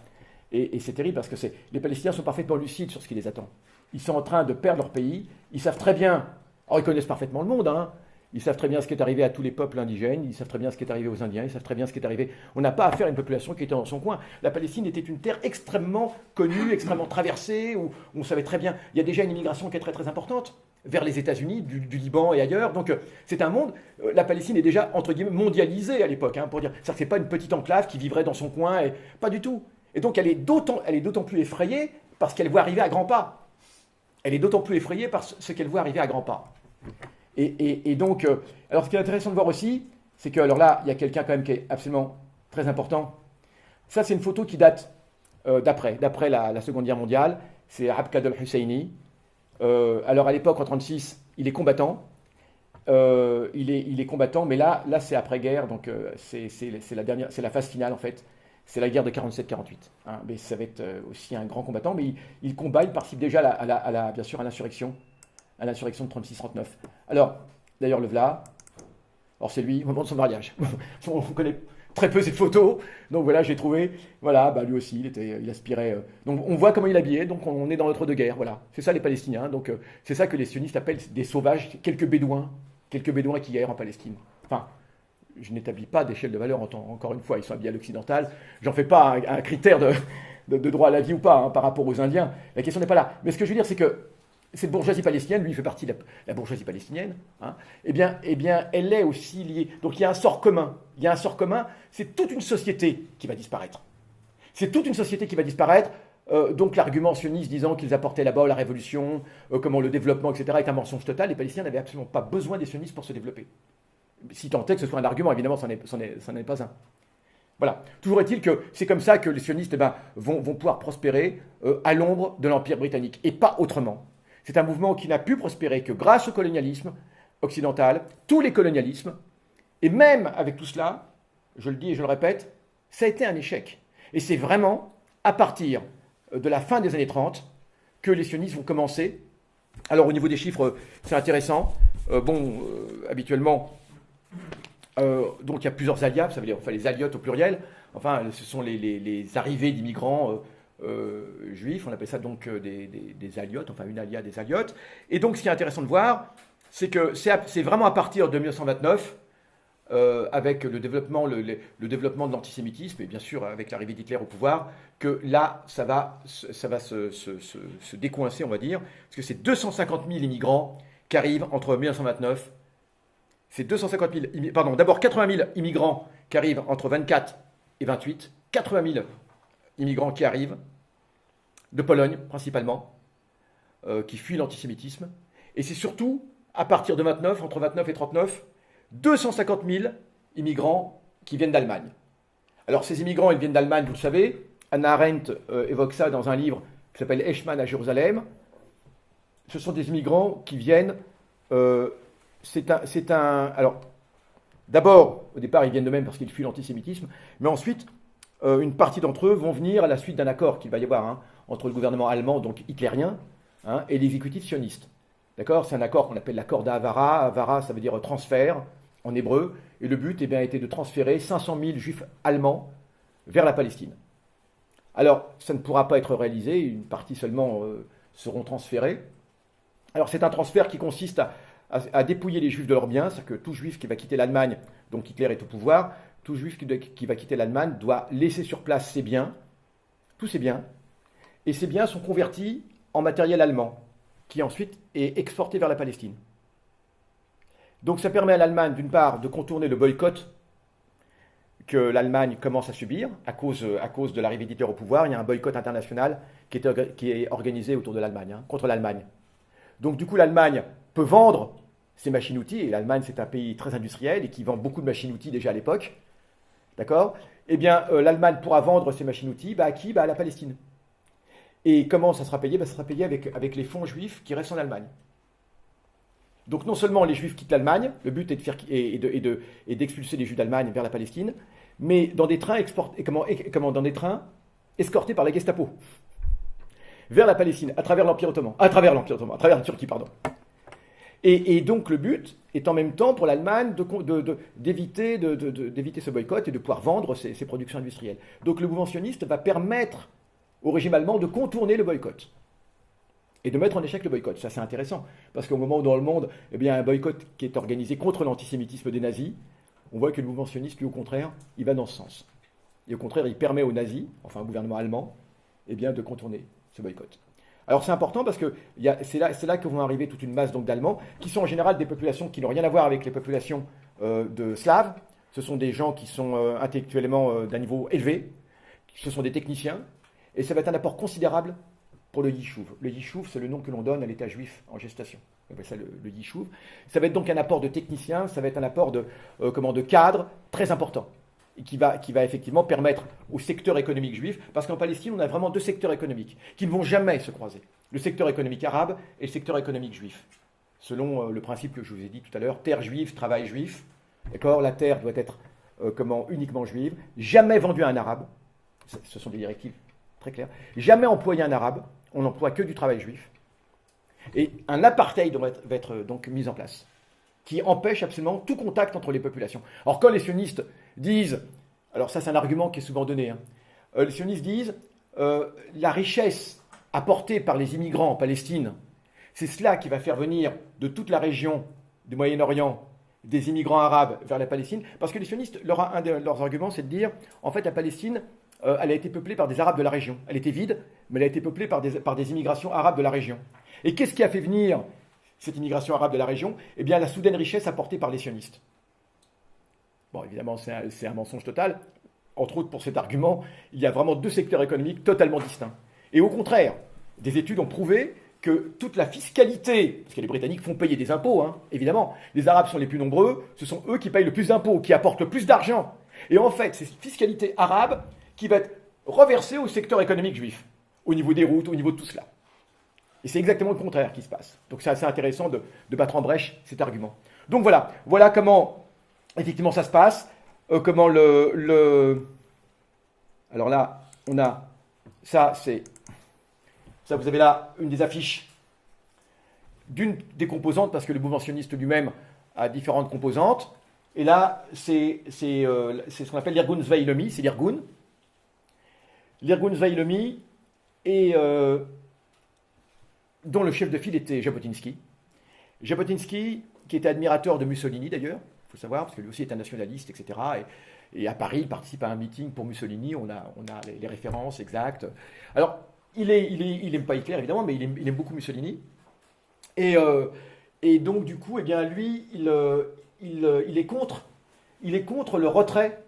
Et c'est terrible parce que les Palestiniens sont parfaitement lucides sur ce qui les attend. Ils sont en train de perdre leur pays. Ils savent très bien... Alors ils connaissent parfaitement le monde, hein. Ils savent très bien ce qui est arrivé à tous les peuples indigènes, ils savent très bien ce qui est arrivé aux Indiens, ils savent très bien ce qui est arrivé. On n'a pas affaire à une population qui était dans son coin. La Palestine était une terre extrêmement connue, extrêmement traversée, où on savait très bien. Il y a déjà une immigration qui est très très importante vers les États-Unis, du Liban et ailleurs. Donc c'est un monde. La Palestine est déjà entre guillemets mondialisée à l'époque, hein, pour dire. C'est-à-dire que c'est pas une petite enclave qui vivrait dans son coin, et pas du tout. Et donc elle est d'autant plus effrayée parce qu'elle voit arriver à grands pas. Elle est d'autant plus effrayée par ce qu'elle voit arriver à grands pas. Et donc, alors ce qui est intéressant de voir aussi, c'est que, alors là, il y a quelqu'un quand même qui est absolument très important. Ça, c'est une photo qui date d'après la Seconde Guerre mondiale. C'est Abqad al-Husseini. Alors à l'époque, en 1936, il est combattant. Il est combattant, mais là c'est après-guerre, donc c'est la phase finale en fait. C'est la guerre de 47-48. Hein, mais ça va être aussi un grand combattant, mais il combat, il participe déjà bien sûr à l'insurrection de 36-39. Alors, d'ailleurs, le voilà. Alors, c'est lui, au moment de son mariage. On connaît très peu cette photo, donc voilà, j'ai trouvé. Voilà, bah, lui aussi, il aspirait. Donc, on voit comment il est habillé, donc on est dans l'entre-deux guerres, voilà. C'est ça les Palestiniens, donc c'est ça que les sionistes appellent des sauvages, quelques bédouins qui errent en Palestine. Enfin, je n'établis pas d'échelle de valeur, encore une fois, ils sont habillés à l'occidental. J'en fais pas un critère de droit à la vie ou pas, hein, par rapport aux Indiens. La question n'est pas là. Mais ce que je veux dire, c'est que cette bourgeoisie palestinienne, lui, il fait partie de la bourgeoisie palestinienne, hein, eh bien, elle est aussi liée. Donc il y a un sort commun. C'est toute une société qui va disparaître. Donc l'argument sioniste disant qu'ils apportaient là-bas la révolution, comment le développement, etc., est un mensonge total. Les Palestiniens n'avaient absolument pas besoin des sionistes pour se développer. Si tant est que ce soit un argument, évidemment, ça n'en est pas un. Voilà. Toujours est-il que c'est comme ça que les sionistes vont pouvoir prospérer à l'ombre de l'Empire britannique, et pas autrement. C'est un mouvement qui n'a pu prospérer que grâce au colonialisme occidental, tous les colonialismes, et même avec tout cela, je le dis et je le répète, ça a été un échec. Et c'est vraiment à partir de la fin des années 30 que les sionistes vont commencer. Alors au niveau des chiffres, c'est intéressant. Habituellement, donc il y a plusieurs alias, ça veut dire enfin, les aliotes au pluriel. Enfin, ce sont les arrivées d'immigrants juifs. On appelle ça donc des aliotes, enfin une alia des aliotes. Et donc ce qui est intéressant de voir, c'est que c'est vraiment à partir de 1929, avec le développement de l'antisémitisme, et bien sûr avec l'arrivée d'Hitler au pouvoir, que là, ça va se décoincer, on va dire, parce que c'est 250 000 immigrants qui arrivent entre 1929, c'est 250 000, pardon, d'abord 80 000 immigrants qui arrivent entre 24 et 28, 80 000 immigrants qui arrivent, de Pologne principalement, qui fuient l'antisémitisme, et c'est surtout à partir de 29, entre 29 et 39, 250 000 immigrants qui viennent d'Allemagne. Alors ces immigrants, ils viennent d'Allemagne, vous le savez. Hannah Arendt évoque ça dans un livre qui s'appelle Eichmann à Jérusalem. Ce sont des immigrants qui viennent... alors, d'abord, au départ, ils viennent d'eux-mêmes parce qu'ils fuient l'antisémitisme, mais ensuite, une partie d'entre eux vont venir à la suite d'un accord qu'il va y avoir entre le gouvernement allemand, donc hitlérien, et l'exécutif sioniste. D'accord? C'est un accord qu'on appelle l'accord d'Avara. Avara, ça veut dire transfert en hébreu. Et le but était de transférer 500 000 juifs allemands vers la Palestine. Alors, ça ne pourra pas être réalisé. Une partie seulement seront transférés. Alors, c'est un transfert qui consiste à dépouiller les juifs de leurs biens. C'est-à-dire que tout juif qui va quitter l'Allemagne, donc Hitler est au pouvoir, tout juif qui va quitter l'Allemagne doit laisser sur place ses biens, tous ses biens. Et ces biens sont convertis en matériel allemand, qui ensuite est exporté vers la Palestine. Donc ça permet à l'Allemagne, d'une part, de contourner le boycott que l'Allemagne commence à subir à cause de l'arrivée d'Hitler au pouvoir. Il y a un boycott international qui est organisé autour de l'Allemagne, contre l'Allemagne. Donc du coup, l'Allemagne peut vendre ses machines-outils, et l'Allemagne, c'est un pays très industriel et qui vend beaucoup de machines-outils déjà à l'époque. D'accord? Eh bien, l'Allemagne pourra vendre ses machines-outils à qui? À la Palestine. Et comment ça sera payé? Ça sera payé avec les fonds juifs qui restent en Allemagne. Donc non seulement les juifs quittent l'Allemagne, le but est d'expulser les juifs d'Allemagne vers la Palestine, mais dans des trains escortés par la Gestapo vers la Palestine, à travers la Turquie, pardon. Et donc le but est en même temps pour l'Allemagne d'éviter ce boycott et de pouvoir vendre ses productions industrielles. Donc le mouvement sioniste va permettre au régime allemand de contourner le boycott et de mettre en échec le boycott. Ça, c'est intéressant, parce qu'au moment où dans le monde, il y a un boycott qui est organisé contre l'antisémitisme des nazis, on voit que le mouvement sioniste, lui, au contraire, il va dans ce sens. Et au contraire, il permet aux nazis, enfin au gouvernement allemand, de contourner ce boycott. Alors c'est important parce que c'est là que vont arriver toute une masse d'Allemands, qui sont en général des populations qui n'ont rien à voir avec les populations de Slaves. Ce sont des gens qui sont intellectuellement d'un niveau élevé, ce sont des techniciens, et ça va être un apport considérable pour le Yishuv. Le Yishuv, c'est le nom que l'on donne à l'État juif en gestation. On appelle ça le Yishuv. Ça va être donc un apport de techniciens, ça va être un apport de cadres très important, et qui va effectivement permettre au secteur économique juif, parce qu'en Palestine, on a vraiment deux secteurs économiques qui ne vont jamais se croiser. Le secteur économique arabe et le secteur économique juif. Selon le principe que je vous ai dit tout à l'heure, terre juive, travail juif. D'accord? La terre doit être uniquement juive, jamais vendue à un arabe. Ce sont des directives très claires. Jamais employer un arabe, on n'emploie que du travail juif. Et un apartheid va être donc mis en place, qui empêche absolument tout contact entre les populations. Alors quand les sionistes disent, alors ça c'est un argument qui est souvent donné, les sionistes disent la richesse apportée par les immigrants en Palestine, c'est cela qui va faire venir de toute la région du Moyen-Orient des immigrants arabes vers la Palestine, parce que les sionistes, un de leurs arguments, c'est de dire, en fait, la Palestine, elle a été peuplée par des Arabes de la région. Elle était vide, mais elle a été peuplée par des immigrations arabes de la région. Et qu'est-ce qui a fait venir cette immigration arabe de la région? Eh bien, la soudaine richesse apportée par les sionistes. Bon, évidemment, c'est un mensonge total. Entre autres, pour cet argument, il y a vraiment deux secteurs économiques totalement distincts. Et au contraire, des études ont prouvé que toute la fiscalité, parce que les Britanniques font payer des impôts, hein, évidemment, les Arabes sont les plus nombreux, ce sont eux qui payent le plus d'impôts, qui apportent le plus d'argent. Et en fait, c'est cette fiscalité arabe qui va être reversée au secteur économique juif, au niveau des routes, au niveau de tout cela. Et c'est exactement le contraire qui se passe. Donc c'est assez intéressant de battre en brèche cet argument. Donc voilà comment effectivement ça se passe, comment Alors là, on a ça, vous avez là une des affiches d'une des composantes, parce que le mouvement sioniste lui-même a différentes composantes. Et là, c'est ce qu'on appelle l'Irgun Zvei Lomi, c'est l'Irgun. L'Irgun Zvei Lomi, et dont le chef de file était Jabotinsky. Jabotinsky, qui était admirateur de Mussolini d'ailleurs, il faut savoir, parce que lui aussi est un nationaliste, etc. Et à Paris, il participe à un meeting pour Mussolini, on a les références exactes. Alors, il n'aime pas Hitler, évidemment, mais il aime beaucoup Mussolini. Et donc, du coup, eh bien, lui, il est contre le retrait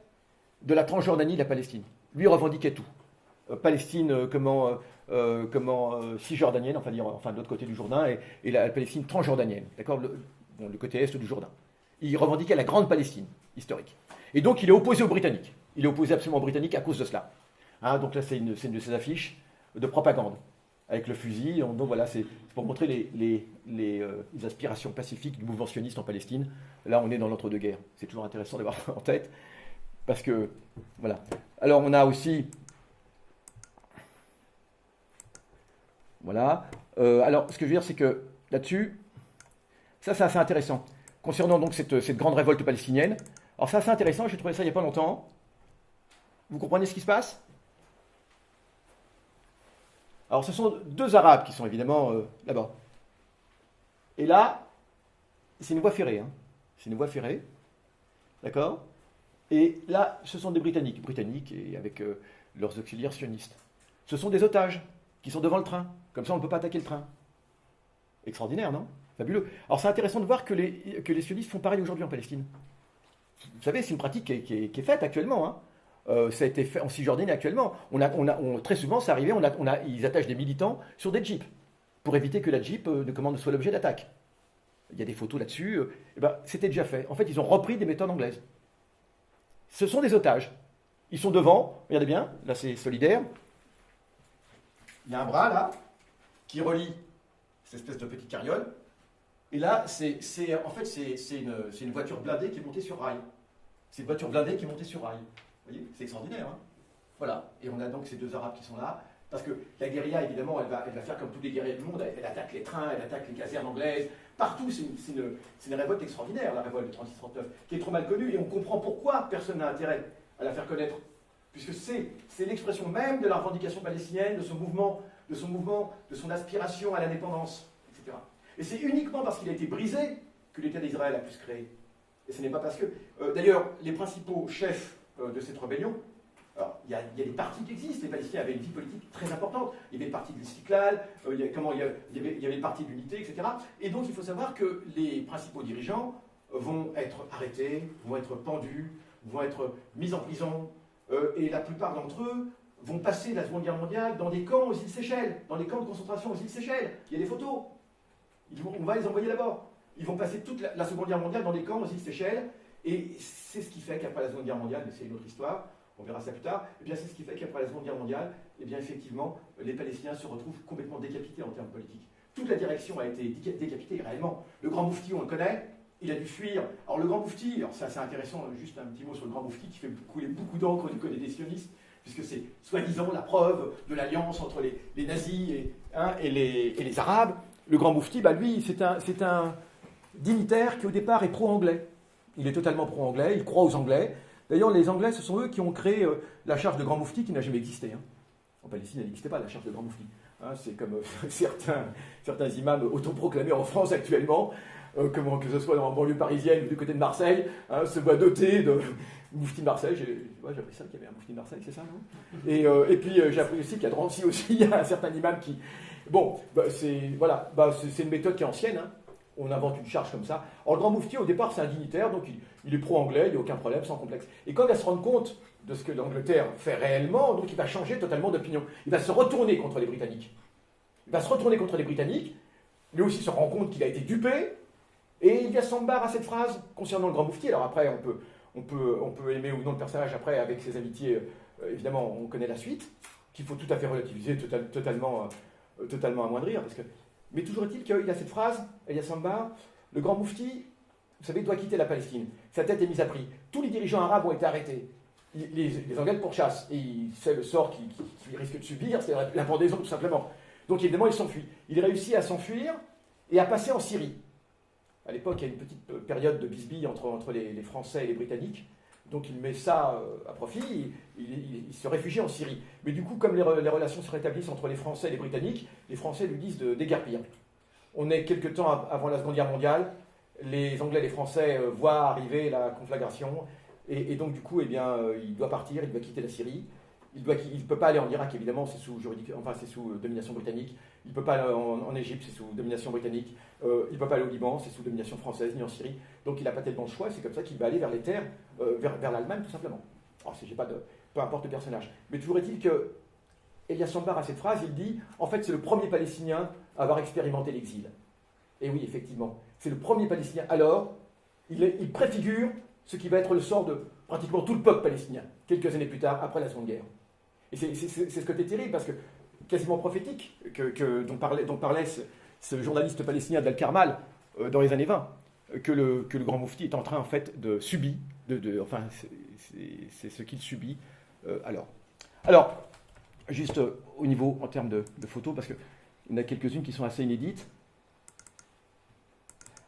de la Transjordanie de la Palestine. Lui, il revendiquait tout. Palestine, cisjordanienne, enfin de l'autre côté du Jourdain, et la Palestine transjordanienne, d'accord, le côté est du Jourdain. Il revendiquait la grande Palestine historique. Et donc, il est opposé aux Britanniques. Il est opposé absolument aux Britanniques à cause de cela. Hein, donc là, c'est une de ses affiches de propagande, avec le fusil. Donc voilà, c'est pour montrer les aspirations pacifiques du mouvement sioniste en Palestine. Là, on est dans l'entre-deux-guerres. C'est toujours intéressant d'avoir ça en tête, parce que, voilà. Alors, on a aussi... Voilà. Alors, ce que je veux dire, c'est que là-dessus, ça, c'est assez intéressant. Concernant donc cette grande révolte palestinienne, alors c'est assez intéressant, j'ai trouvé ça il n'y a pas longtemps. Vous comprenez ce qui se passe? Alors, ce sont deux Arabes qui sont évidemment là-bas. Et là, c'est une voie ferrée. Hein. C'est une voie ferrée. D'accord? Et là, ce sont des Britanniques et avec leurs auxiliaires sionistes. Ce sont des otages qui sont devant le train. Comme ça, on ne peut pas attaquer le train. Extraordinaire, non? Fabuleux. Alors, c'est intéressant de voir que les sionistes font pareil aujourd'hui en Palestine. Vous savez, c'est une pratique qui est faite actuellement. Hein. Ça a été fait en Cisjordanie actuellement. Très souvent, c'est arrivé, ils attachent des militants sur des jeeps pour éviter que la jeep ne soit l'objet d'attaque. Il y a des photos là-dessus. C'était déjà fait. En fait, ils ont repris des méthodes anglaises. Ce sont des otages. Ils sont devant, regardez bien, là c'est solidaire. Il y a un bras là qui relie cette espèce de petite carriole. Et là, c'est une voiture blindée qui est montée sur rail. C'est une voiture blindée qui est montée sur rail. Vous voyez, c'est extraordinaire. Hein, voilà. Et on a donc ces deux Arabes qui sont là. Parce que la guérilla, évidemment, elle va faire comme tous les guerriers du monde. Elle attaque les trains, elle attaque les casernes anglaises. Partout, c'est une révolte extraordinaire, la révolte de 36-39, qui est trop mal connue. Et on comprend pourquoi personne n'a intérêt à la faire connaître. Puisque c'est l'expression même de la revendication palestinienne, de son mouvement, de son aspiration à l'indépendance, etc. Et c'est uniquement parce qu'il a été brisé que l'État d'Israël a pu se créer. Et ce n'est pas parce que... D'ailleurs, les principaux chefs de cette rébellion, alors, il y a des partis qui existent, les Palestiniens avaient une vie politique très importante, il y avait le parti de l'Istiklal, il y avait le parti de l'unité, etc. Et donc il faut savoir que les principaux dirigeants vont être arrêtés, vont être pendus, vont être mis en prison, et la plupart d'entre eux vont passer la Seconde Guerre mondiale dans des camps aux îles Seychelles, dans des camps de concentration aux îles Seychelles. Il y a des photos. On va les envoyer là-bas. Ils vont passer toute la Seconde Guerre mondiale dans des camps aux îles Seychelles, et c'est ce qui fait qu'après la Seconde Guerre mondiale, mais c'est une autre histoire, on verra ça plus tard, et bien c'est ce qui fait qu'après la Seconde Guerre mondiale, et bien effectivement, les Palestiniens se retrouvent complètement décapités en termes politiques. Toute la direction a été décapitée réellement. Le grand Moufti, on le connaît, il a dû fuir. Alors le grand Moufti, alors ça c'est intéressant, juste un petit mot sur le grand Moufti qui fait couler beaucoup d'encre du côté des sionistes, puisque c'est soi-disant la preuve de l'alliance entre les nazis et les Arabes. Le grand Moufti, lui, c'est un dignitaire qui au départ est pro-anglais. Il est totalement pro-anglais, il croit aux Anglais. D'ailleurs, les Anglais, ce sont eux qui ont créé la charge de grand Moufti qui n'a jamais existé. Hein. En Palestine, elle n'existait pas, la charge de grand Moufti. Hein, c'est comme certains imams autoproclamés en France actuellement, que ce soit dans la banlieue parisienne ou du côté de Marseille, se voient dotés de Moufti de Marseille. J'ai appris ça qu'il y avait un Moufti de Marseille, c'est ça, non? Et puis j'ai appris aussi qu'à Drancy aussi, il y a un certain imam qui... Bon, c'est une méthode qui est ancienne, hein. On invente une charge comme ça. Alors, le grand Moufti, au départ, c'est un dignitaire, donc il est pro-anglais, il n'y a aucun problème, sans complexe. Et quand il va se rendre compte de ce que l'Angleterre fait réellement, donc il va changer totalement d'opinion. Il va se retourner contre les Britanniques. va se retourner contre les Britanniques, lui aussi se rend compte qu'il a été dupé, et Elias Sambar a cette phrase concernant le grand moufti. Alors après, on peut aimer ou non le personnage, après, avec ses amitiés, évidemment, on connaît la suite, qu'il faut tout à fait relativiser, totalement amoindrir, parce que... Mais toujours est-il qu'il a cette phrase, Elias Sambar, le grand moufti, vous savez, doit quitter la Palestine. Sa tête est mise à prix. Tous les dirigeants arabes ont été arrêtés. Les Anglais le pourchassent. Et il sait le sort qu'il risque de subir, c'est la pendaison, tout simplement. Donc évidemment, il s'enfuit. Il réussit à s'enfuir et à passer en Syrie. À l'époque, il y a une petite période de bisbille entre les Français et les Britanniques. Donc il met ça à profit, il se réfugie en Syrie. Mais du coup, comme les relations se rétablissent entre les Français et les Britanniques, les Français lui disent de déguerpir. On est quelque temps avant la Seconde Guerre mondiale, les Anglais et les Français voient arriver la conflagration, et donc du coup, eh bien, il doit partir, il doit quitter la Syrie. Il ne peut pas aller en Irak, évidemment, c'est sous domination britannique. Il ne peut pas aller en Égypte, c'est sous domination britannique. Il ne peut pas aller au Liban, c'est sous domination française, ni en Syrie. Donc il n'a pas tellement de choix, c'est comme ça qu'il va aller vers les terres, vers l'Allemagne, tout simplement. Alors, peu importe le personnage. Mais toujours est-il que Elias Sambar a cette phrase, il dit, en fait, c'est le premier Palestinien à avoir expérimenté l'exil. Et oui, effectivement, c'est le premier Palestinien. Alors, il préfigure ce qui va être le sort de pratiquement tout le peuple palestinien, quelques années plus tard, après la Seconde Guerre. Et c'est ce côté terrible, parce que quasiment prophétique dont parlait ce journaliste palestinien d'Al-Karmal dans les années 20, que le grand moufti est en train en fait de subir, enfin c'est ce qu'il subit. Alors, juste au niveau en termes de photos, parce qu'il y en a quelques-unes qui sont assez inédites.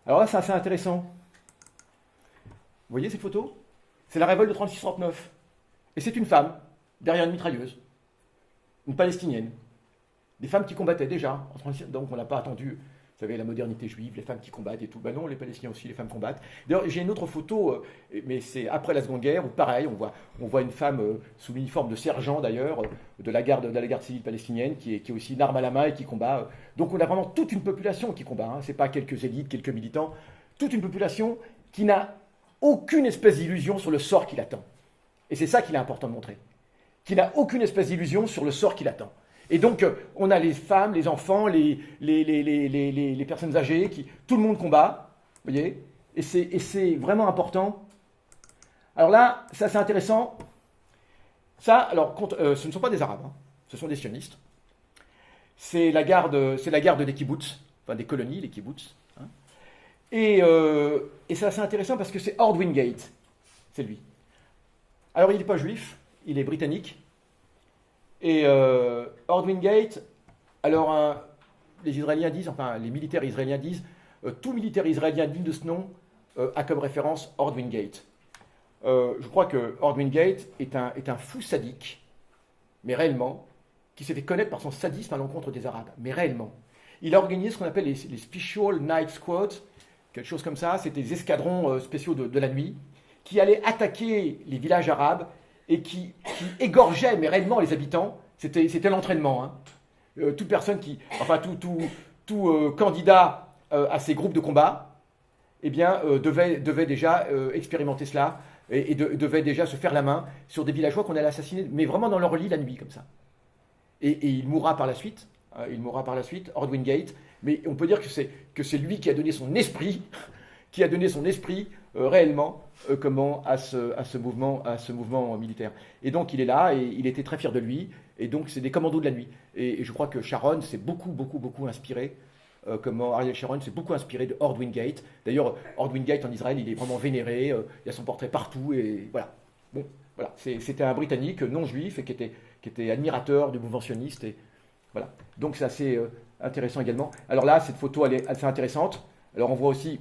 Alors là, c'est assez intéressant. Vous voyez ces photos? C'est la révolte de 36-39. Et c'est une femme, derrière une mitrailleuse. Une Palestinienne. Des femmes qui combattaient déjà. Donc on n'a pas attendu, vous savez, la modernité juive, les femmes qui combattent et tout. Ben non, les Palestiniens aussi, les femmes combattent. D'ailleurs, j'ai une autre photo, mais c'est après la Seconde Guerre, où pareil, on voit une femme sous l'uniforme de sergent d'ailleurs, de la garde civile palestinienne, qui est aussi une arme à la main et qui combat. Donc on a vraiment toute une population qui combat. Hein. Ce n'est pas quelques élites, quelques militants. Toute une population qui n'a aucune espèce d'illusion sur le sort qui l'attend. Et c'est ça qu'il est important de montrer. Qui n'a aucune espèce d'illusion sur le sort qui l'attend. Et donc, on a les femmes, les enfants, les personnes âgées, tout le monde combat, vous voyez, et c'est vraiment important. Alors là, ça c'est intéressant. Ça, alors, ce ne sont pas des Arabes, hein, ce sont des sionistes. C'est la garde des kibbutz, enfin des colonies, les kibbutz. Hein. Et c'est assez intéressant parce que c'est Ord Wingate, c'est lui. Alors, il n'est pas juif, il est britannique. Et Ord Wingate, alors les Israéliens disent, enfin les militaires israéliens disent, tout militaire israélien digne de ce nom a comme référence Ord Wingate. Je crois que Ord Wingate est un fou sadique, mais réellement, qui s'est fait connaître par son sadisme à l'encontre des Arabes, mais réellement. Il a organisé ce qu'on appelle les Special Night Squads, quelque chose comme ça, c'était des escadrons spéciaux de la nuit, qui allaient attaquer les villages arabes et qui égorgeait, mais réellement, les habitants. C'était l'entraînement. Hein. Toute personne tout candidat à ces groupes de combat, eh bien, devait déjà expérimenter cela et devait déjà se faire la main sur des villageois qu'on allait assassiner, mais vraiment dans leur lit la nuit, comme ça. Et il mourra par la suite. Ord Wingate, mais on peut dire que c'est lui qui a donné son esprit, réellement à ce mouvement militaire. Et donc il est là et il était très fier de lui. Et donc c'est des commandos de la nuit. Et je crois que Sharon s'est beaucoup inspiré. Ariel Sharon s'est beaucoup inspiré de Ord Wingate. D'ailleurs, Ord Wingate en Israël, il est vraiment vénéré. Il y a son portrait partout. Et voilà. Bon, voilà. C'était un Britannique non juif et qui était admirateur du mouvement sioniste. Et voilà. Donc c'est assez intéressant également. Alors là, cette photo, elle est assez intéressante. Alors on voit aussi.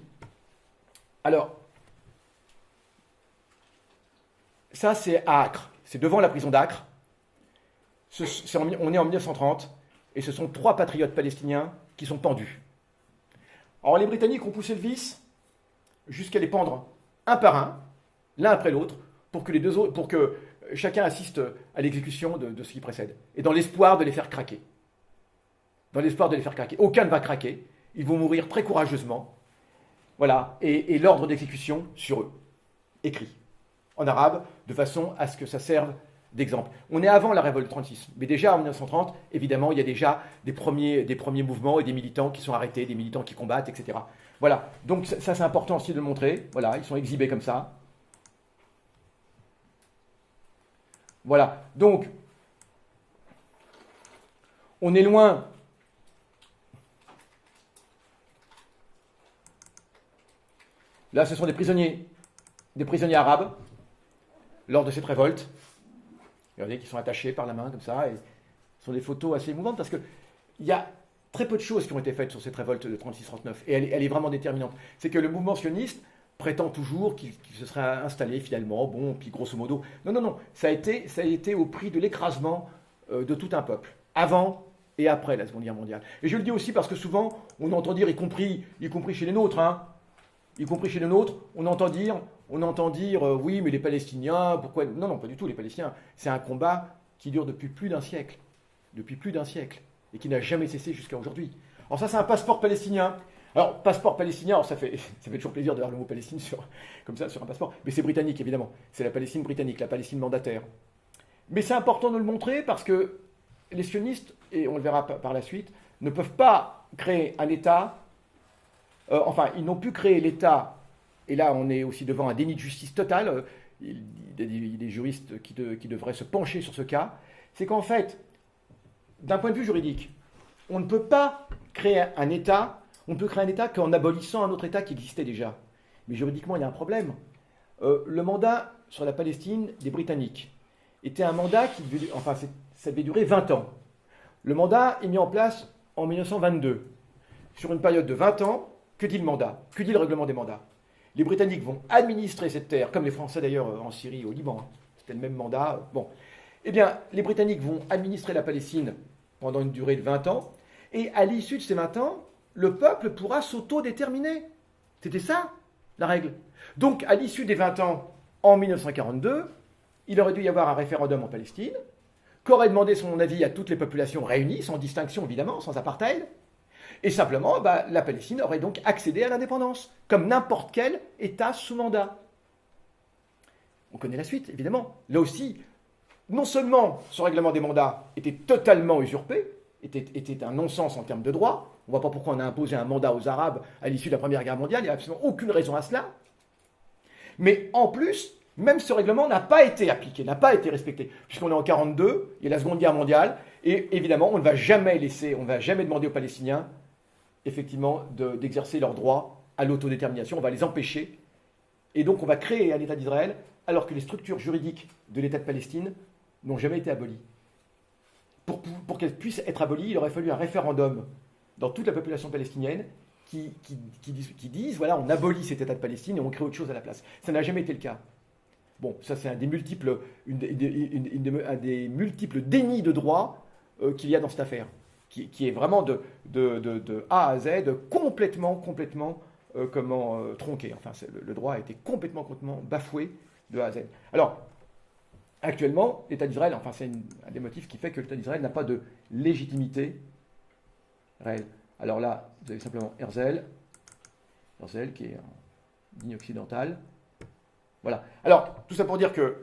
Alors, ça c'est à Acre. C'est devant la prison d'Acre. On est en 1930 et ce sont 3 patriotes palestiniens qui sont pendus. Alors les Britanniques ont poussé le vice jusqu'à les pendre un par un, l'un après l'autre, pour que chacun assiste à l'exécution de ce qui précède. Et dans l'espoir de les faire craquer. Aucun ne va craquer. Ils vont mourir très courageusement. Voilà. Et l'ordre d'exécution sur eux, écrit en arabe, de façon à ce que ça serve d'exemple. On est avant la révolte de 36, mais déjà en 1930, évidemment, il y a déjà des premiers mouvements et des militants qui sont arrêtés, des militants qui combattent, etc. Voilà, donc ça c'est important aussi de le montrer. Voilà, ils sont exhibés comme ça. Voilà, donc on est loin. Là, ce sont des prisonniers arabes lors de cette révolte. Regardez, qui sont attachés par la main comme ça. Et ce sont des photos assez émouvantes parce qu'il y a très peu de choses qui ont été faites sur cette révolte de 36-39. Et elle est vraiment déterminante. C'est que le mouvement sioniste prétend toujours qu'il se serait installé finalement, bon, puis grosso modo. Non. Ça a été au prix de l'écrasement de tout un peuple, avant et après la Seconde Guerre mondiale. Et je le dis aussi parce que souvent, on entend dire, y compris chez les nôtres, y compris chez les nôtres, on entend dire, oui, mais les Palestiniens, pourquoi? Non, pas du tout, les Palestiniens. C'est un combat qui dure depuis plus d'un siècle. Et qui n'a jamais cessé jusqu'à aujourd'hui. Alors ça, c'est un passeport palestinien. Alors, passeport palestinien, alors ça fait toujours plaisir de voir le mot Palestine comme ça sur un passeport. Mais c'est britannique, évidemment. C'est la Palestine britannique, la Palestine mandataire. Mais c'est important de le montrer parce que les sionistes, et on le verra par la suite, ne peuvent pas créer un État. Ils n'ont pu créer l'État, et là on est aussi devant un déni de justice total, il y a des juristes qui devraient se pencher sur ce cas, c'est qu'en fait, d'un point de vue juridique, on ne peut pas créer un État, on peut créer un État qu'en abolissant un autre État qui existait déjà. Mais juridiquement, il y a un problème. Le mandat sur la Palestine des Britanniques était un mandat ça devait durer 20 ans. Le mandat est mis en place en 1922. Sur une période de 20 ans, que dit le mandat? Que dit le règlement des mandats? Les Britanniques vont administrer cette terre, comme les Français d'ailleurs en Syrie et au Liban. C'était le même mandat. Bon. Eh bien, les Britanniques vont administrer la Palestine pendant une durée de 20 ans, et à l'issue de ces 20 ans, le peuple pourra s'autodéterminer. C'était ça, la règle. Donc, à l'issue des 20 ans, en 1942, il aurait dû y avoir un référendum en Palestine, qu'aurait demandé son avis à toutes les populations réunies, sans distinction évidemment, sans apartheid, et simplement, la Palestine aurait donc accédé à l'indépendance, comme n'importe quel État sous mandat. On connaît la suite, évidemment. Là aussi, non seulement ce règlement des mandats était totalement usurpé, était un non-sens en termes de droit, on ne voit pas pourquoi on a imposé un mandat aux Arabes à l'issue de la Première Guerre mondiale, il n'y a absolument aucune raison à cela. Mais en plus, même ce règlement n'a pas été appliqué, n'a pas été respecté, puisqu'on est en 1942, il y a la Seconde Guerre mondiale, et évidemment, on ne va jamais demander aux Palestiniens, effectivement, d'exercer leur droit à l'autodétermination, on va les empêcher, et donc on va créer un État d'Israël, alors que les structures juridiques de l'État de Palestine n'ont jamais été abolies. Pour qu'elles puissent être abolies, il aurait fallu un référendum dans toute la population palestinienne qui disent, voilà, on abolit cet État de Palestine et on crée autre chose à la place. Ça n'a jamais été le cas. Bon, ça c'est un des multiples dénis de droit qu'il y a dans cette affaire, qui est vraiment de A à Z, complètement tronqué. Enfin, le droit a été complètement bafoué de A à Z. Alors, actuellement, l'État d'Israël, c'est un des motifs qui fait que l'État d'Israël n'a pas de légitimité réelle. Alors là, vous avez simplement Herzl qui est en ligne occidentale. Voilà. Alors, tout ça pour dire que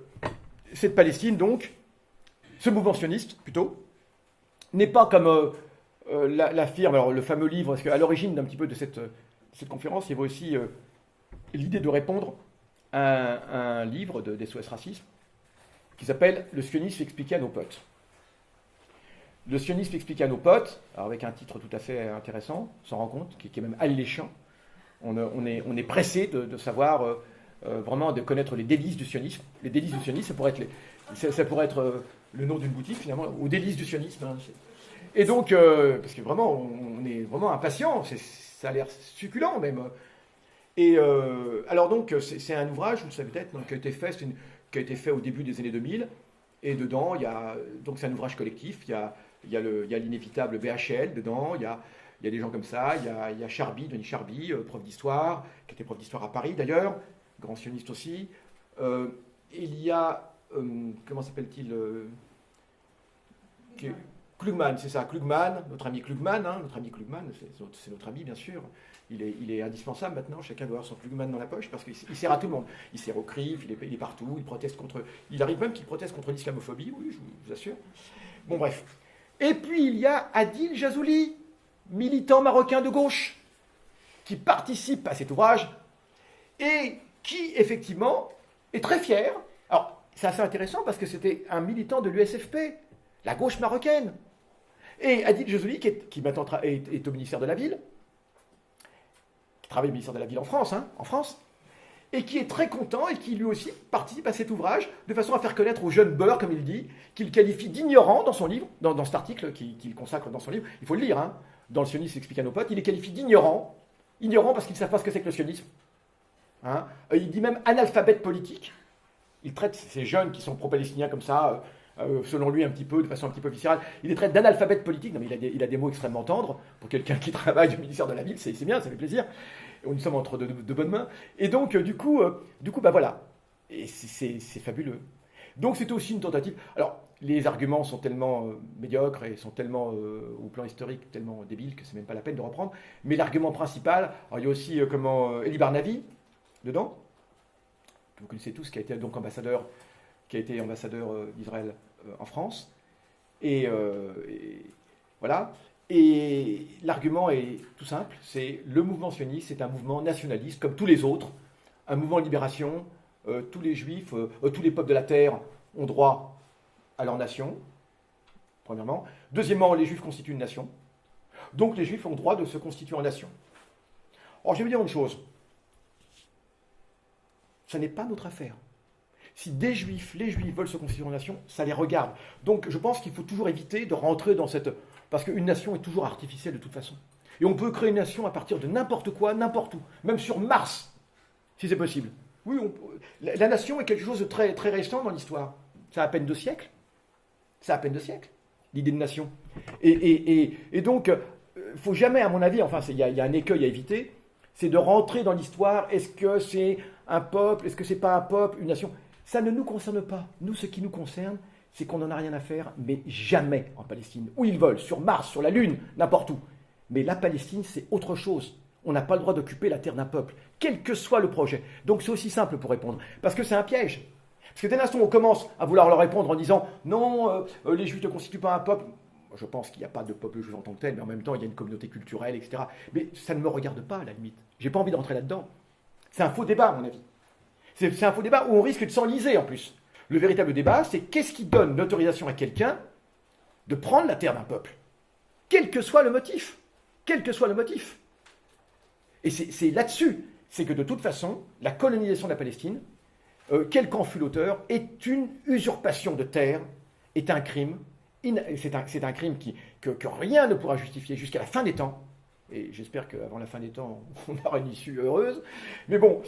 cette Palestine, donc, ce mouvement sioniste, plutôt, n'est pas comme l'affirme, alors le fameux livre, parce qu'à l'origine d'un petit peu de cette conférence, il y avait aussi l'idée de répondre à un livre des SOS Racisme qui s'appelle « Le sionisme expliqué à nos potes ». Le sionisme expliqué à nos potes, alors avec un titre tout à fait intéressant, on s'en rend compte, qui est même alléchant. On est pressé de savoir, vraiment de connaître les délices du sionisme. Les délices du sionisme, ça pourrait être le nom d'une boutique finalement, ou délices du sionisme. Et donc, parce que vraiment, on est vraiment impatient, ça a l'air succulent même. Et alors donc, c'est un ouvrage, vous le savez peut-être, qui a été fait au début des années 2000, et dedans, donc c'est un ouvrage collectif, il y a l'inévitable BHL dedans, il y a des gens comme ça, il y a Charby, Denis Charby, prof d'histoire, qui était prof d'histoire à Paris d'ailleurs, grand sioniste aussi. Il y a, comment s'appelle-t-il Klugman, c'est ça, Klugman, notre ami Klugman, hein, c'est notre ami bien sûr. Il est indispensable maintenant, chacun doit avoir son Klugman dans la poche parce qu'il sert à tout le monde. Il sert au CRIF, il est partout, il proteste contre. Il arrive même qu'il proteste contre l'islamophobie, oui, je vous assure. Bon, bref. Et puis il y a Adil Jazouli, militant marocain de gauche, qui participe à cet ouvrage et qui, effectivement, est très fier. Alors, c'est assez intéressant parce que c'était un militant de l'USFP, la gauche marocaine. Et Adil Jazouli, qui maintenant est au ministère de la Ville, qui travaille au ministère de la Ville en France, et qui est très content et qui lui aussi participe à cet ouvrage de façon à faire connaître aux jeunes beurs, comme il dit, qu'il qualifie d'ignorants dans son livre, dans cet article qu'il consacre dans son livre. Il faut le lire, hein, dans le sionisme explique à nos potes, il les qualifie d'ignorants parce qu'ils ne savent pas ce que c'est que le sionisme. Hein. Il dit même analphabète politique. Il traite ces jeunes qui sont pro-palestiniens comme ça, selon lui, de façon un petit peu viscérale. Il les traite d'analphabètes politiques. Non, mais il a des mots extrêmement tendres pour quelqu'un qui travaille au ministère de la Ville. C'est bien, ça fait plaisir. Nous sommes entre de bonnes mains. Et donc, du coup, bah voilà. Et c'est fabuleux. Donc, c'était aussi une tentative. Alors, les arguments sont tellement médiocres et sont tellement, au plan historique, tellement débiles que c'est même pas la peine de reprendre. Mais l'argument principal, alors, il y a aussi Elie Barnavi dedans. Vous connaissez tous, qui a été donc ambassadeur d'Israël en France. Et voilà. Et l'argument est tout simple, c'est le mouvement sioniste, c'est un mouvement nationaliste comme tous les autres, un mouvement de libération. Tous les juifs, tous les peuples de la terre ont droit à leur nation, premièrement. Deuxièmement, les juifs constituent une nation. Donc les juifs ont le droit de se constituer en nation. Or, je vais vous dire une chose. Ça n'est pas notre affaire. Si les juifs veulent se constituer en nation, ça les regarde. Donc je pense qu'il faut toujours éviter de rentrer dans cette... Parce qu'une nation est toujours artificielle de toute façon. Et on peut créer une nation à partir de n'importe quoi, n'importe où. Même sur Mars, si c'est possible. Oui, la nation est quelque chose de très, très récent dans l'histoire. Ça a à peine 2 siècles. L'idée de nation. Et donc, il ne faut jamais, à mon avis, enfin, il y a un écueil à éviter, c'est de rentrer dans l'histoire. Est-ce que c'est un peuple? Est-ce que c'est pas un peuple? Une nation? Ça ne nous concerne pas. Nous, ce qui nous concerne, c'est qu'on n'en a rien à faire, mais jamais en Palestine. Où ils veulent, sur Mars, sur la Lune, n'importe où. Mais la Palestine, c'est autre chose. On n'a pas le droit d'occuper la terre d'un peuple, quel que soit le projet. Donc c'est aussi simple pour répondre, parce que c'est un piège. Parce que dès l'instant où on commence à vouloir leur répondre en disant « Non, les Juifs ne constituent pas un peuple », je pense qu'il n'y a pas de peuple juif en tant que tel, mais en même temps, il y a une communauté culturelle, etc. Mais ça ne me regarde pas, à la limite. J'ai pas envie d'entrer là-dedans. C'est un faux débat, à mon avis. C'est un faux débat où on risque de s'enliser, en plus. Le véritable débat, c'est qu'est-ce qui donne l'autorisation à quelqu'un de prendre la terre d'un peuple, quel que soit le motif. Quel que soit le motif. Et c'est là-dessus, c'est que de toute façon, la colonisation de la Palestine, quel qu'en fût l'auteur, est une usurpation de terre, est un crime, c'est un crime que rien ne pourra justifier jusqu'à la fin des temps. Et j'espère qu'avant la fin des temps, on aura une issue heureuse. Mais bon,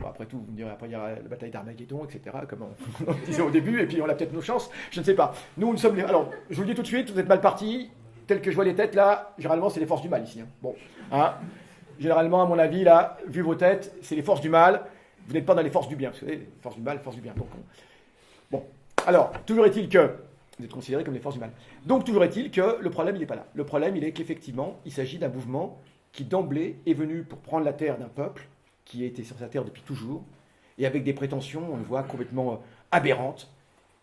après tout, vous me direz, après il y a la bataille d'Armageddon, etc., comme on disait au début, et puis on a peut-être nos chances, je ne sais pas. Nous sommes les... Alors, je vous le dis tout de suite, vous êtes mal partis. Tel que je vois les têtes, là, généralement, c'est les forces du mal, ici. Hein. Bon, hein. Généralement, à mon avis, là, vu vos têtes, c'est les forces du mal. Vous n'êtes pas dans les forces du bien. Vous savez, forces du mal, forces du bien. Donc, bon, alors, toujours est-il que... Vous êtes considérés comme les forces du mal. Donc, toujours est-il que le problème, il n'est pas là. Le problème, il est qu'effectivement, il s'agit d'un mouvement qui, d'emblée, est venu pour prendre la terre d'un peuple qui a été sur sa terre depuis toujours, et avec des prétentions, on le voit, complètement aberrantes.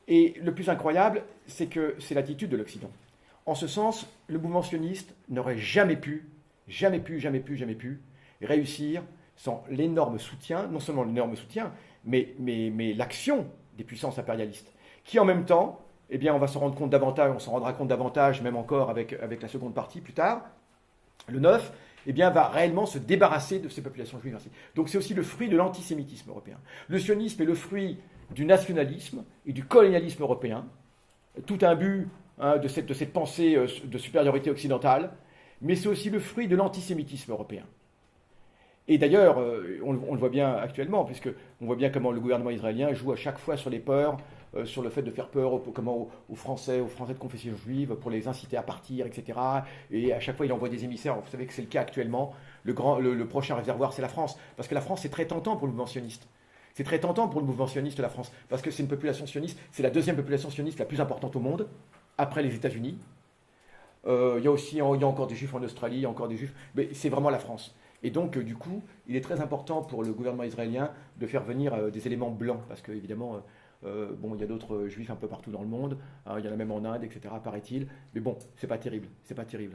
Et le plus incroyable, c'est que c'est l'attitude de l'Occident. En ce sens, le mouvement sioniste n'aurait jamais pu réussir sans l'énorme soutien, non seulement l'énorme soutien, mais l'action des puissances impérialistes, qui en même temps, eh bien, on va s'en rendre compte davantage, on s'en rendra compte davantage, même encore avec la seconde partie plus tard, le 9, eh bien, va réellement se débarrasser de ces populations juives ainsi. Donc c'est aussi le fruit de l'antisémitisme européen. Le sionisme est le fruit du nationalisme et du colonialisme européen, tout imbu de cette pensée de supériorité occidentale, mais c'est aussi le fruit de l'antisémitisme européen. Et d'ailleurs, on le voit bien actuellement, puisqu'on voit bien comment le gouvernement israélien joue à chaque fois sur les peurs, sur le fait de faire peur aux Français de confession juive, pour les inciter à partir, etc. Et à chaque fois, il envoie des émissaires. Vous savez que c'est le cas actuellement. Le prochain réservoir, c'est la France. Parce que la France, c'est très tentant pour le mouvement sioniste. C'est très tentant pour le mouvement sioniste, la France, parce que c'est une population sioniste, c'est la deuxième population sioniste la plus importante au monde. après les États-Unis. Il y a aussi, il y a encore des juifs en Australie, il y a encore des juifs, mais c'est vraiment la France. Et donc, du coup, il est très important pour le gouvernement israélien de faire venir des éléments blancs, parce qu'évidemment, bon, il y a d'autres juifs un peu partout dans le monde, hein, il y en a même en Inde, etc., paraît-il, mais bon, c'est pas terrible,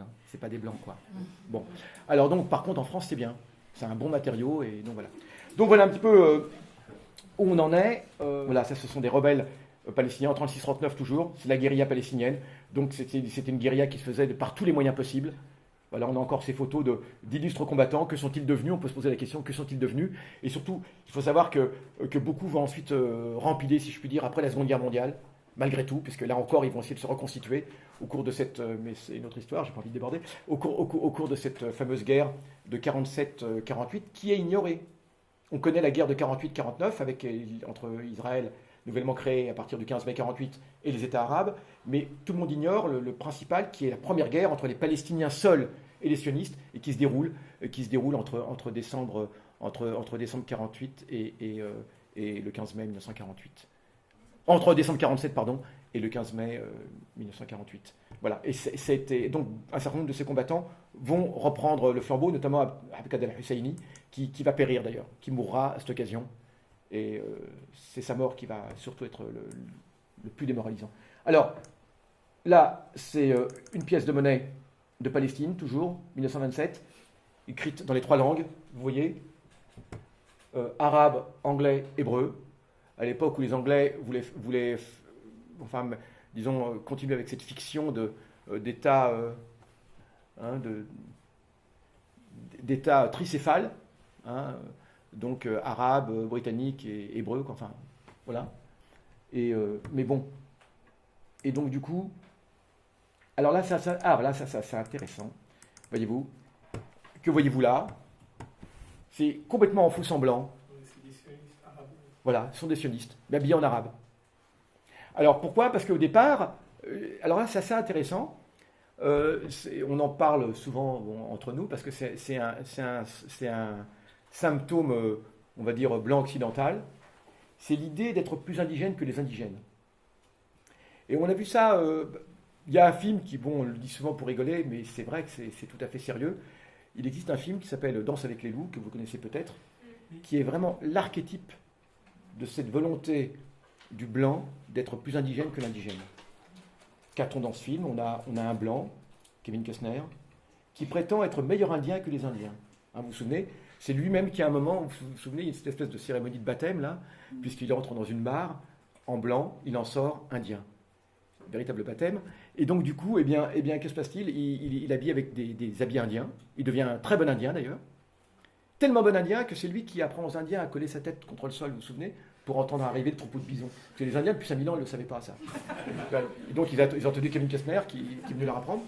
hein, c'est pas des blancs, quoi. Bon, alors donc, par contre, en France, c'est bien, c'est un bon matériau, et donc voilà. Donc voilà un petit peu où on en est. Voilà, ça, ce sont des rebelles palestiniens en 36-39 toujours, c'est la guérilla palestinienne, donc c'était une guérilla qui se faisait par tous les moyens possibles. Voilà, on a encore ces photos d'illustres combattants. Que sont-ils devenus? On peut se poser la question, que sont-ils devenus? Et surtout, il faut savoir que beaucoup vont ensuite rempiler, si je puis dire, après la Seconde Guerre mondiale, malgré tout, puisque là encore, ils vont essayer de se reconstituer au cours de cette... mais c'est une autre histoire, j'ai pas envie de déborder. Au cours de cette fameuse guerre de 47-48, qui est ignorée. On connaît la guerre de 48-49 entre Israël, nouvellement créé à partir du 15 mai 48, et les États arabes, mais tout le monde ignore le principal, qui est la première guerre entre les Palestiniens seuls et les sionistes, et qui se déroule entre décembre 48 et le 15 mai 1948. Entre décembre 47, pardon, et le 15 mai 1948. Voilà. Et donc, un certain nombre de ces combattants vont reprendre le flambeau, notamment Abdelkader al-Husseini, qui va périr d'ailleurs, qui mourra à cette occasion. Et c'est sa mort qui va surtout être le plus démoralisant. Alors, là, c'est une pièce de monnaie de Palestine, toujours, 1927, écrite dans les 3 langues, vous voyez, arabe, anglais, hébreu, à l'époque où les Anglais voulaient enfin, disons, continuer avec cette fiction d'État d'État tricéphale, hein, donc arabe, britannique et hébreu, enfin, voilà. Mais bon. Et donc, du coup, alors là, ça c'est intéressant. Voyez-vous. Que voyez-vous là? C'est complètement en faux semblant. C'est des sionistes arabes. Voilà, ce sont des sionistes, mais habillés en arabe. Alors pourquoi? Parce qu'au départ, alors là, c'est assez intéressant. On en parle souvent entre nous, parce que c'est un symptôme, on va dire, blanc occidental. C'est l'idée d'être plus indigène que les indigènes. Et on a vu ça, il y a un film qui, bon, on le dit souvent pour rigoler, mais c'est vrai que c'est tout à fait sérieux. Il existe un film qui s'appelle Danse avec les loups, que vous connaissez peut-être, qui est vraiment l'archétype de cette volonté du blanc d'être plus indigène que l'indigène. Qu'a-t-on dans ce film? On a un blanc, Kevin Costner, qui prétend être meilleur indien que les Indiens. Hein, vous vous souvenez? C'est lui-même qui, à un moment, vous vous souvenez, il y a cette espèce de cérémonie de baptême, là, puisqu'il entre dans une mare, en blanc, il en sort indien. Véritable baptême. Et donc, du coup, eh bien que se passe-t-il? Il habille avec des habits indiens. Il devient un très bon indien, d'ailleurs. Tellement bon indien que c'est lui qui apprend aux Indiens à coller sa tête contre le sol, vous vous souvenez, pour entendre arriver le troupeau de bisons. Parce que les Indiens, depuis 5000 ans, ils ne le savaient pas, ça. Et donc, ils ont entendu Kevin Costner qui est venu leur apprendre.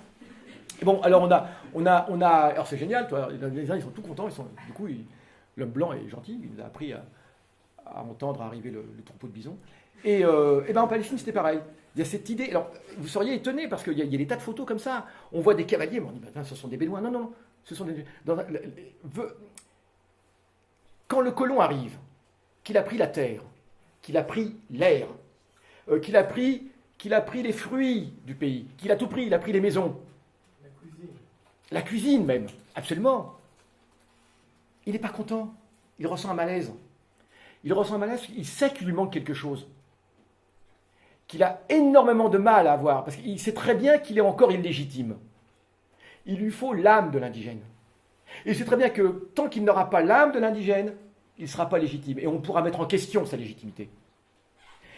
Et bon, alors alors c'est génial, toi. Les Indiens, ils sont tout contents. Du coup, l'homme blanc est gentil. Il nous a appris à entendre arriver le troupeau de bisons. Et ben en Palestine, c'était pareil. Il y a cette idée. Alors, vous seriez étonné parce qu'il y a des tas de photos comme ça. On voit des cavaliers, mais on dit, ben, ce sont des bédouins. Non, non, ce sont des. Quand le colon arrive, qu'il a pris la terre, qu'il a pris l'air, qu'il a pris les fruits du pays, qu'il a tout pris, il a pris les maisons. La cuisine même, absolument. Il n'est pas content. Il ressent un malaise. Il sait qu'il lui manque quelque chose. Qu'il a énormément de mal à avoir, parce qu'il sait très bien qu'il est encore illégitime. Il lui faut l'âme de l'indigène. Et il sait très bien que tant qu'il n'aura pas l'âme de l'indigène, il ne sera pas légitime. Et on pourra mettre en question sa légitimité.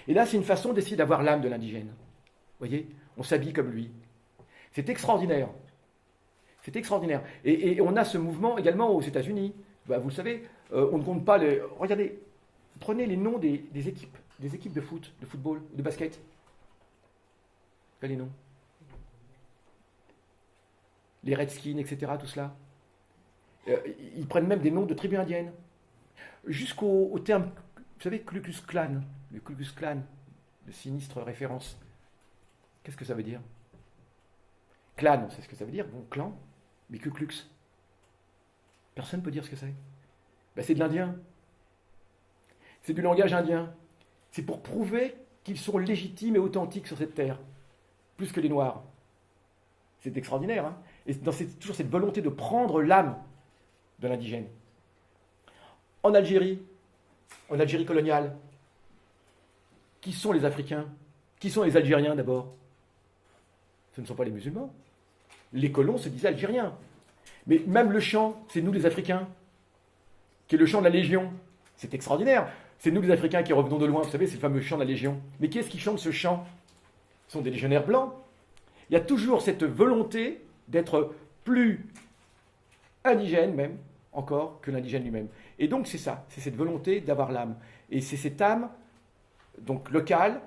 Et là, c'est une façon d'essayer d'avoir l'âme de l'indigène. Vous voyez? On s'habille comme lui. C'est extraordinaire. C'est extraordinaire. Et on a ce mouvement également aux États-Unis. Bah, vous le savez, on ne compte pas les... Regardez, prenez les noms des équipes de foot, de football, de basket. Quels les noms? Les Redskins, etc., tout cela. Ils prennent même des noms de tribus indiennes. Jusqu'au terme, vous savez, Ku Klux Klan, le Ku Klux Klan, de sinistre référence. Qu'est-ce que ça veut dire? Clan, on sait ce que ça veut dire, bon, clan, mais Ku Klux. Personne ne peut dire ce que c'est. Ben, c'est de l'indien. C'est du langage indien. C'est pour prouver qu'ils sont légitimes et authentiques sur cette terre. plus que les Noirs. C'est extraordinaire. Hein, et toujours cette volonté de prendre l'âme de l'indigène. En Algérie coloniale, qui sont les Africains? Qui sont les Algériens d'abord? Ce ne sont pas les musulmans. Les colons se disaient Algériens. Mais même le chant, c'est nous les Africains, qui est le chant de la Légion. C'est extraordinaire. C'est nous les Africains qui revenons de loin. Vous savez, c'est le fameux chant de la Légion. Mais qui est-ce qui chante ce chant? Ce sont des légionnaires blancs. Il y a toujours cette volonté d'être plus indigène même, encore, que l'indigène lui-même. Et donc c'est ça, c'est cette volonté d'avoir l'âme. Et c'est cette âme, donc locale,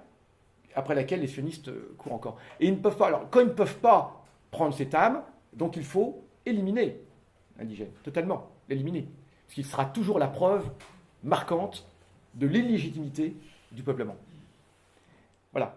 après laquelle les sionistes courent encore. Et ils ne peuvent pas, alors quand ils ne peuvent pas prendre cette âme, donc il faut éliminer l'indigène, totalement, l'éliminer. Parce qu'il sera toujours la preuve marquante de l'illégitimité du peuplement. Voilà.